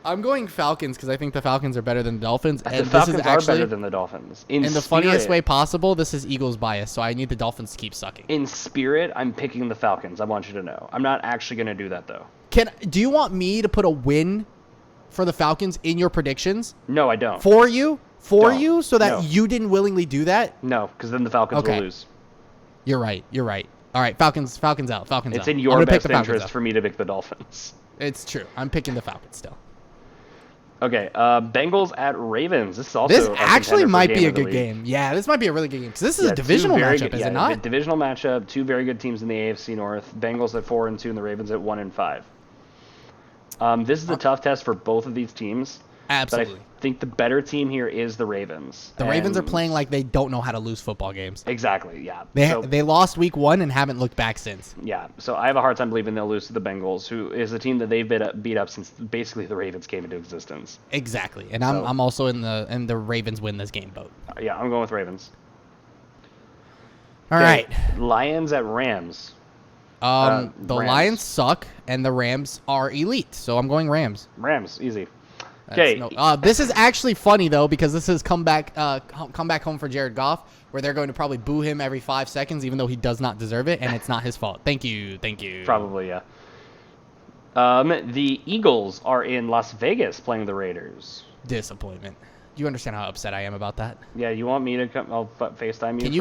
S1: I'm going Falcons because I think the Falcons are better than the Dolphins.
S2: And the Falcons are better than the Dolphins. In
S1: the funniest way possible, this is Eagles bias, so I need the Dolphins to keep sucking.
S2: In spirit, I'm picking the Falcons. I want you to know. I'm not actually going to do that, though.
S1: Do you want me to put a win for the Falcons in your predictions?
S2: No, I don't.
S1: For you? So that you didn't willingly do that?
S2: No, because then the Falcons will lose.
S1: You're right. All right, Falcons out.
S2: It's in your best interest for me to pick the Dolphins.
S1: It's true. I'm picking the Falcons still.
S2: Okay, Bengals at Ravens. This
S1: actually might be a good game. Yeah, this might be a really good game because this is a divisional matchup, is it not?
S2: A divisional matchup. Two very good teams in the AFC North. Bengals at 4-2 and the Ravens at 1-5. This is a tough test for both of these teams.
S1: Absolutely.
S2: But I think the better team here is the Ravens.
S1: The Ravens are playing like they don't know how to lose football games.
S2: Exactly, yeah.
S1: They lost week 1 and haven't looked back since.
S2: Yeah, so I have a hard time believing they'll lose to the Bengals, who is a team that they've beat up since basically the Ravens came into existence.
S1: Exactly, and I'm also in the Ravens win this game boat.
S2: Yeah, I'm going with Ravens.
S1: All right.
S2: Lions at Rams.
S1: The Lions suck, and the Rams are elite, so I'm going Rams.
S2: Rams, easy. Okay.
S1: This is actually funny though because this is come back home for Jared Goff, where they're going to probably boo him every 5 seconds, even though he does not deserve it, and it's not his fault. Thank you.
S2: Probably, yeah. The Eagles are in Las Vegas playing the Raiders.
S1: Disappointment. Do you understand how upset I am about that?
S2: Yeah, you want me to come? I'll FaceTime you.
S1: Can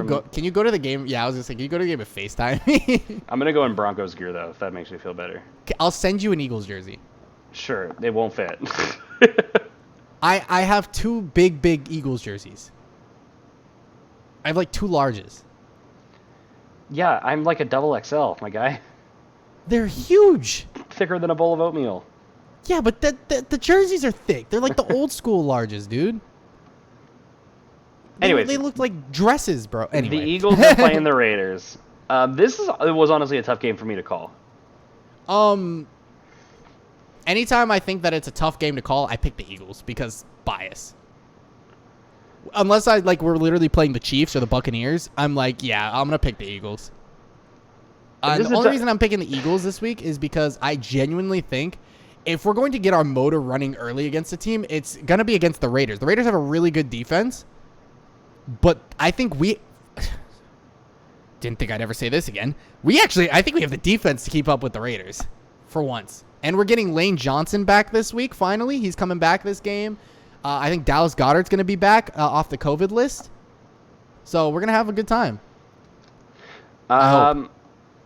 S1: you go to the game? Yeah, I was gonna say, can you go to the game and FaceTime me?
S2: I'm gonna go in Broncos gear though, if that makes me feel better.
S1: I'll send you an Eagles jersey.
S2: Sure, it won't fit.
S1: I have 2 big Eagles jerseys. I have like 2 larges.
S2: Yeah, I'm like a double XL, my guy.
S1: They're huge.
S2: Thicker than a bowl of oatmeal.
S1: Yeah, but the jerseys are thick. They're like the old school larges, dude.
S2: Anyways,
S1: they look like dresses, bro. Anyway.
S2: The Eagles are playing the Raiders. It was honestly a tough game for me to call.
S1: Anytime I think that it's a tough game to call, I pick the Eagles because bias. unless we're literally playing the Chiefs or the Buccaneers, I'm like, yeah, I'm gonna pick the Eagles. The only reason I'm picking the Eagles this week is because I genuinely think if we're going to get our motor running early against a team, it's gonna be against the Raiders. The Raiders have a really good defense, but I think we didn't think I'd ever say this again. I think we have the defense to keep up with the Raiders for once. And we're getting Lane Johnson back this week. Finally, he's coming back this game. I think Dallas Goedert's going to be back off the COVID list. So we're going to have a good time.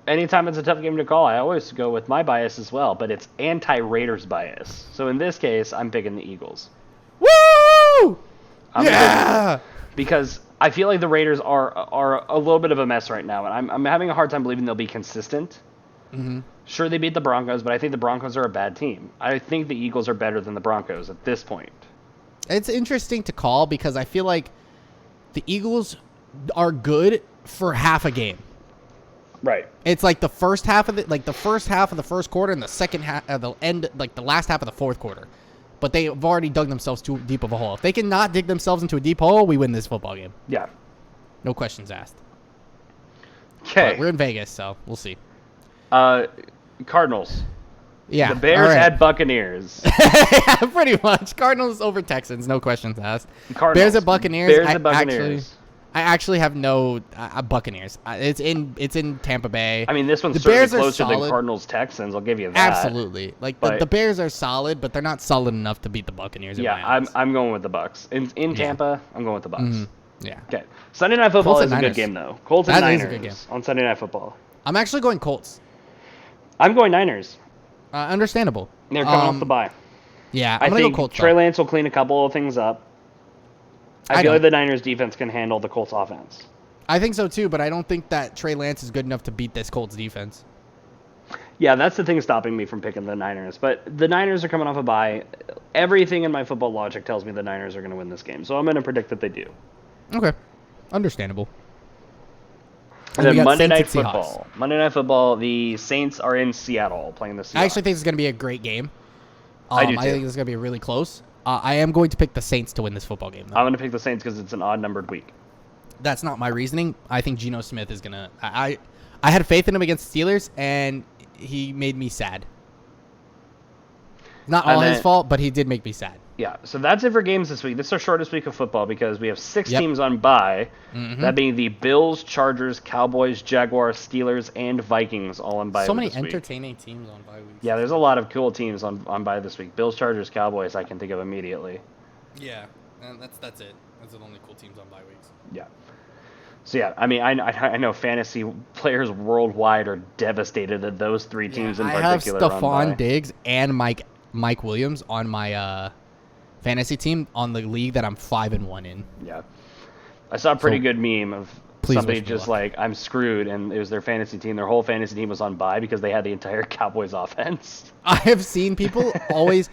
S2: Anytime it's a tough game to call, I always go with my bias as well, but it's anti-Raiders bias. So in this case, I'm picking the Eagles.
S1: Woo! Yeah!
S2: Because I feel like the Raiders are a little bit of a mess right now, and I'm having a hard time believing they'll be consistent.
S1: Mm-hmm.
S2: Sure, they beat the Broncos, but I think the Broncos are a bad team. I think the Eagles are better than the Broncos at this point.
S1: It's interesting to call because I feel like the Eagles are good for half a game.
S2: Right.
S1: It's like the first half of the first quarter and the second half of the end, like the last half of the fourth quarter. But they've already dug themselves too deep of a hole. If they cannot dig themselves into a deep hole, we win this football game.
S2: Yeah.
S1: No questions asked.
S2: Okay.
S1: We're in Vegas, so we'll see.
S2: Cardinals.
S1: Yeah.
S2: The Bears
S1: right.
S2: at Buccaneers.
S1: Yeah, pretty much. Cardinals over Texans, no questions asked.
S2: Cardinals.
S1: Bears at Buccaneers.
S2: Bears at Buccaneers.
S1: I actually have no Buccaneers. It's in Tampa Bay.
S2: I mean, this one's
S1: the
S2: certainly
S1: Bears
S2: closer than
S1: solid.
S2: Cardinals Texans. I'll give you that.
S1: Absolutely. Like the Bears are solid, but they're not solid enough to beat the Buccaneers.
S2: Yeah, I'm going with the Bucks. In Tampa, I'm going with the Bucks.
S1: Mm-hmm. Yeah.
S2: Okay. Sunday Night Football
S1: Colts
S2: is a
S1: Niners.
S2: good game though. Colts and
S1: That is
S2: Niners
S1: a good game.
S2: on Sunday Night Football.
S1: I'm actually going Colts.
S2: I'm going Niners.
S1: Understandable.
S2: They're coming off the bye.
S1: Yeah,
S2: I
S1: I'm gonna
S2: think
S1: go Colts.
S2: Trey Lance will clean a couple of things up. I feel like the Niners defense can handle the Colts offense.
S1: I think so too, but I don't think that Trey Lance is good enough to beat this Colts defense.
S2: Yeah, that's the thing stopping me from picking the Niners. But the Niners are coming off a bye. Everything in my football logic tells me the Niners are going to win this game. So I'm going to predict that they do.
S1: Okay. Understandable.
S2: And then Monday Night
S1: Seahawks.
S2: Football. Monday Night Football, the Saints are in Seattle playing the Seahawks.
S1: I actually think it's going to be a great game.
S2: I do too.
S1: I think it's going to be really close. I am going to pick the Saints to win this football game, though.
S2: I'm going to pick the Saints because it's an odd-numbered week.
S1: That's not my reasoning. I think Geno Smith is going to... I had faith in him against the Steelers, and he made me sad. Not all his fault, but he did make me sad.
S2: Yeah, so that's it for games this week. This is our shortest week of football because we have 6 teams on bye.
S1: Mm-hmm.
S2: That being the Bills, Chargers, Cowboys, Jaguars, Steelers, and Vikings all on bye
S1: So many
S2: this week.
S1: entertaining teams on bye weeks.
S2: Yeah, there's a lot of cool teams on bye this week. Bills, Chargers, Cowboys, I can think of immediately.
S1: Yeah, and that's it. That's the only cool teams on bye weeks.
S2: Yeah. So yeah, I mean, I know fantasy players worldwide are devastated that those 3 teams in particular
S1: I
S2: are
S1: have
S2: on bye.
S1: Stephon Diggs and Mike Williams on my fantasy team on the league that I'm 5-1 in.
S2: Yeah. I saw a pretty good meme of somebody
S1: wish me
S2: just
S1: luck.
S2: like, I'm screwed, and it was their fantasy team. Their whole fantasy team was on bye because they had the entire Cowboys offense.
S1: I have seen people always...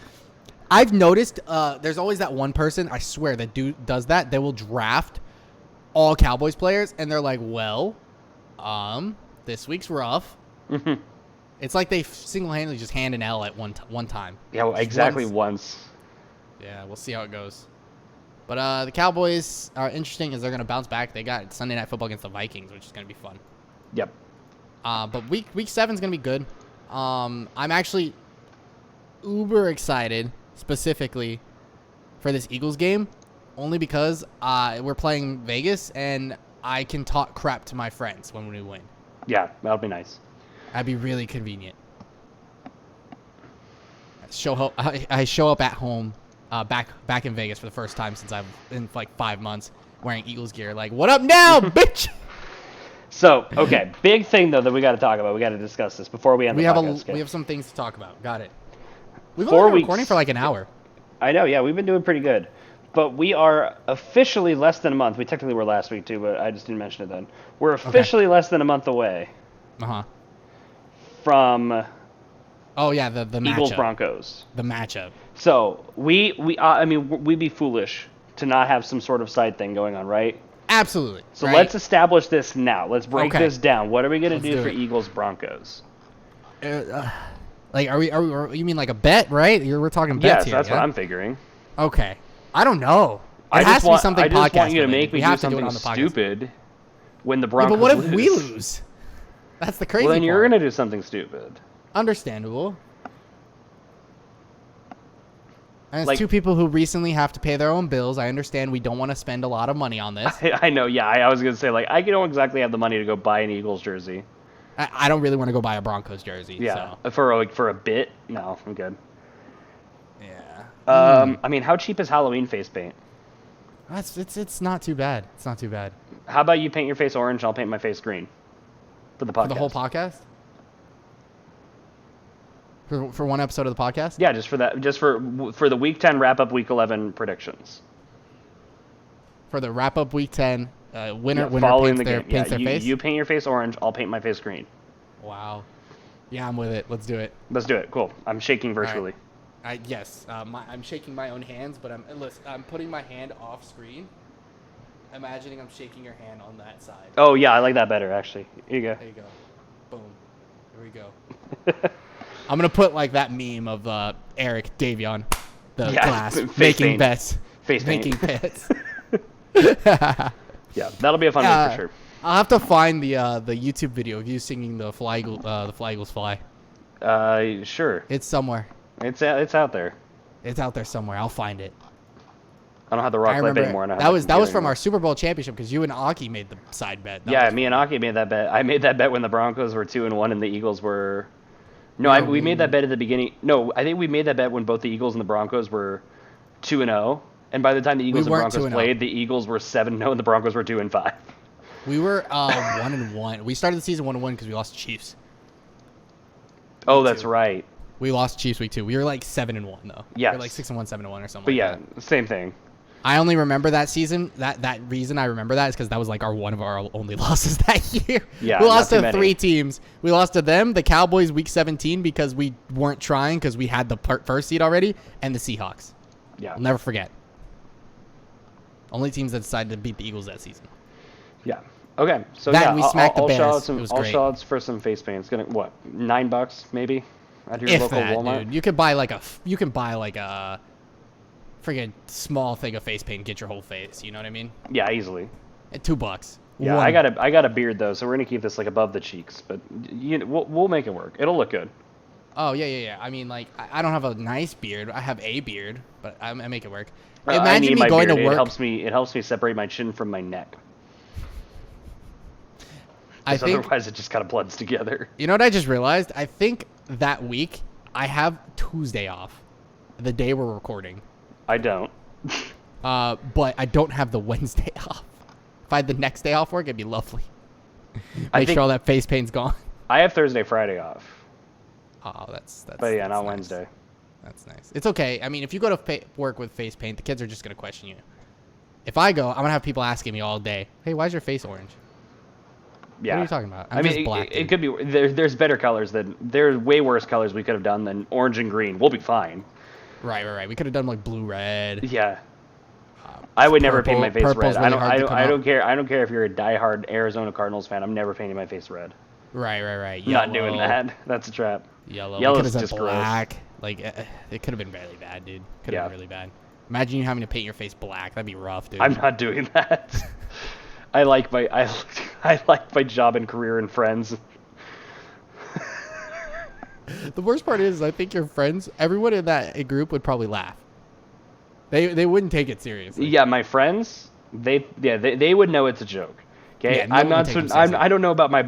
S1: I've noticed there's always that one person, I swear, that does that. They will draft all Cowboys players, and they're like, well, this week's rough.
S2: Mhm.
S1: It's like they single-handedly just hand an L at one time.
S2: Yeah, well, exactly once.
S1: Yeah, we'll see how it goes. But the Cowboys are interesting as they're going to bounce back. They got Sunday Night Football against the Vikings, which is going to be fun.
S2: Yep.
S1: But week 7 is going to be good. I'm actually uber excited specifically for this Eagles game, only because we're playing Vegas and I can talk crap to my friends when we win.
S2: Yeah, that'll be nice.
S1: That'd be really convenient. I show up at home, back in Vegas for the first time since I've in like 5 months wearing Eagles gear. Like, what up now, bitch?
S2: So, okay, big thing though that we got to talk about. We got to discuss this before we end the podcast.
S1: We have some things to talk about. Got it. We've
S2: 4
S1: only been
S2: weeks.
S1: recording for like an hour.
S2: I know, yeah, we've been doing pretty good. But we are officially less than a month. We technically were last week too, but I just didn't mention it then. We're officially less than a month away from
S1: Oh yeah, the
S2: Eagles
S1: matchup.
S2: Broncos.
S1: The matchup.
S2: So I mean, we'd be foolish to not have some sort of side thing going on, right?
S1: Absolutely.
S2: So
S1: right?
S2: let's establish this now. Let's break this down. What are we going to do for
S1: it.
S2: Eagles Broncos?
S1: Like, are you mean like a bet, right? We're talking bets
S2: Yes,
S1: here.
S2: that's what I'm figuring.
S1: Okay. I don't know. It has to be something
S2: I just want
S1: podcast
S2: you to
S1: related.
S2: make me
S1: We
S2: do
S1: have to do it
S2: something
S1: on the podcast.
S2: stupid when the
S1: Yeah,
S2: Broncos
S1: but what if
S2: lose.
S1: we lose? That's the crazy
S2: Well, then you're
S1: part.
S2: going to do something stupid.
S1: Understandable. And it's
S2: Like-
S1: two people who recently have to pay their own bills. I understand we don't want to spend a lot of money on this.
S2: I know, yeah. I was going to say, like, I don't exactly have the money to go buy an Eagles jersey.
S1: I don't really want to go buy a Broncos jersey.
S2: Yeah.
S1: So.
S2: For a bit? No, I'm good.
S1: Yeah.
S2: I mean, how cheap is Halloween face paint?
S1: It's not too bad. It's not too bad.
S2: How about you paint your face orange and I'll paint my face green? For the podcast.
S1: For the whole podcast? For one episode of the podcast?
S2: Yeah, just for that. Just for the Week 10 wrap-up, Week 11 predictions.
S1: For the wrap-up Week 10, winner
S2: Following
S1: paints
S2: the game.
S1: their face?
S2: You paint your face orange, I'll paint my face green.
S1: Wow. Yeah, I'm with it. Let's do it.
S2: Let's do it. Cool. I'm shaking virtually.
S1: Yes. I'm shaking my own hands, but I'm putting my hand off screen. Imagining I'm shaking your hand on that side.
S2: Oh, yeah, I like that better, actually. Here you go.
S1: There you go. Boom. There we go. I'm going to put like that meme of Eric Davion, the glass, making
S2: paint.
S1: bets.
S2: Face paint.
S1: Making bets.
S2: Yeah, that'll be a fun week for sure.
S1: I'll have to find the YouTube video of you singing the Fly Eagles Fly.
S2: Sure.
S1: It's somewhere.
S2: It's out there.
S1: It's out there somewhere. I'll find it.
S2: I don't have the rock clip anymore. And I
S1: That was from
S2: anymore.
S1: our Super Bowl championship because you and Aki made the side bet.
S2: Yeah, me and Aki made that bet. I made that bet when the Broncos were 2-1 and the Eagles were. No, we made that bet at the beginning. No, I think we made that bet when both the Eagles and the Broncos were 2-0, and by the time the Eagles and Broncos played, the Eagles were 7-0 and the Broncos were 2-5.
S1: We were 1-1. We started the season 1-1 because we lost the Chiefs.
S2: Oh, that's right.
S1: We lost Chiefs week 2. We were like 7-1 though.
S2: Yeah.
S1: We were like 6-1, 7-1 or something.
S2: But
S1: like
S2: yeah,
S1: that.
S2: same thing.
S1: I only remember that season. That reason I remember that is because that was like one of our only losses that year.
S2: Yeah,
S1: we lost
S2: not too
S1: to
S2: many.
S1: 3 teams. We lost to them, the Cowboys, week 17 because we weren't trying because we had the first seed already, and the Seahawks.
S2: Yeah.
S1: I'll never forget. Only teams that decided to beat the Eagles that season.
S2: Yeah. Okay. So
S1: That
S2: yeah,
S1: and we smacked the
S2: I'll shout out
S1: Bears.
S2: some.
S1: It was
S2: I'll
S1: great.
S2: shout out for some face paint. It's gonna what $9 maybe at your
S1: If
S2: local
S1: that,
S2: Walmart.
S1: dude, you could buy like a freaking small thing of face paint and get your whole face. You know what I mean?
S2: Yeah, easily.
S1: At $2.
S2: Yeah, I got a beard though, so we're gonna keep this like above the cheeks, but we'll make it work. It'll look good.
S1: Oh yeah. I mean, like I don't have a nice beard. I have a beard, but I make it work.
S2: I
S1: Imagine
S2: need
S1: me
S2: my
S1: going
S2: beard.
S1: to work.
S2: It helps me separate my chin from my neck.
S1: I think
S2: Otherwise, it just kind of blends together.
S1: you know what I just realized. I think that week I have Tuesday off, the day we're recording.
S2: I don't.
S1: But I don't have the Wednesday off. If I had the next day off work, it'd be lovely. Make sure all that face paint's gone.
S2: I have Thursday, Friday off.
S1: Oh, that's.
S2: But yeah,
S1: that's
S2: not
S1: nice.
S2: Wednesday.
S1: That's nice. It's okay. I mean, if you go to work with face paint, the kids are just gonna question you. If I go, I'm gonna have people asking me all day, "Hey, why's your face orange?"
S2: Yeah.
S1: What are you talking about?
S2: I mean,
S1: black,
S2: it could be. There's better colors there's way worse colors we could have done than orange and green. We'll be fine.
S1: Right. We could have done like blue, red.
S2: Yeah. I would never paint my face
S1: purple's
S2: red.
S1: really hard to come
S2: I don't
S1: out.
S2: care. I don't care if you're a diehard Arizona Cardinals fan. I'm never painting my face red.
S1: Right.
S2: I'm not doing that. That's a trap.
S1: Yellow.
S2: Yellow's
S1: We could have
S2: just
S1: done
S2: gross.
S1: black. Like it could have been really bad, dude. Could have been really bad. Imagine you having to paint your face black. That'd be rough, dude.
S2: I'm not doing that. I like my job and career and friends.
S1: The worst part is, I think your friends, everyone in that group would probably laugh. They wouldn't take it seriously.
S2: Yeah, my friends, they would know it's a joke. Okay,
S1: Yeah, no one would take them seriously.
S2: I don't know about my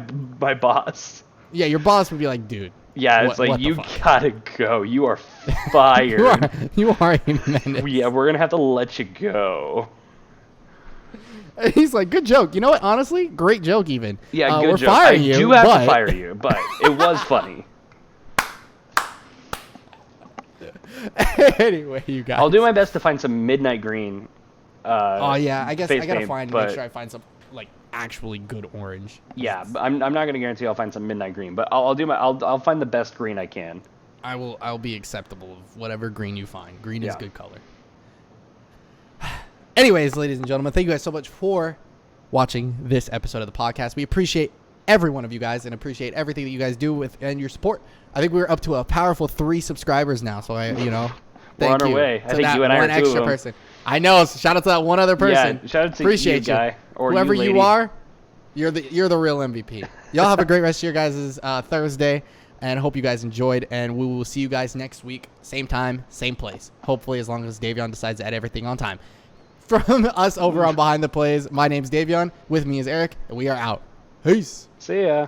S2: boss.
S1: Yeah, your boss would be like, dude.
S2: Yeah, it's
S1: what
S2: like
S1: the
S2: you
S1: fuck?
S2: gotta go. You are fired.
S1: you are a menace.
S2: Yeah, we're gonna have to let you go.
S1: And he's like, good joke. You know what? Honestly, great joke even.
S2: Yeah, good
S1: we're
S2: joke.
S1: firing
S2: I
S1: you,
S2: do have
S1: but...
S2: to fire you, but it was funny.
S1: Anyway, you guys.
S2: I'll do my best to find some midnight green.
S1: Oh yeah, I guess I
S2: face
S1: gotta
S2: paint,
S1: make
S2: but-
S1: sure I find some like actually good orange.
S2: Yeah, but I'm not gonna guarantee I'll find some midnight green, but I'll find the best green I can.
S1: I'll be acceptable of whatever green you find. Green is
S2: Yeah.
S1: good color. Anyways, ladies and gentlemen, thank you guys so much for watching this episode of the podcast. We appreciate every one of you guys and appreciate everything that you guys do and your support. I think we're up to a powerful 3 subscribers now, so
S2: We're
S1: thank
S2: on our
S1: you
S2: way. I
S1: to
S2: think
S1: that
S2: you and I
S1: one
S2: are 2 of
S1: extra
S2: them.
S1: person. I know. Shout out to that one other person.
S2: Yeah, shout out to
S1: Appreciate
S2: you, guy, or
S1: whoever
S2: you, lady.
S1: you are. You're the real MVP. Y'all have a great rest of your guys' Thursday, and hope you guys enjoyed. And we will see you guys next week, same time, same place. Hopefully, as long as Davion decides to add everything on time. From us over on Behind the Plays, my name's Davion. With me is Eric, and we are out. Peace.
S2: See ya.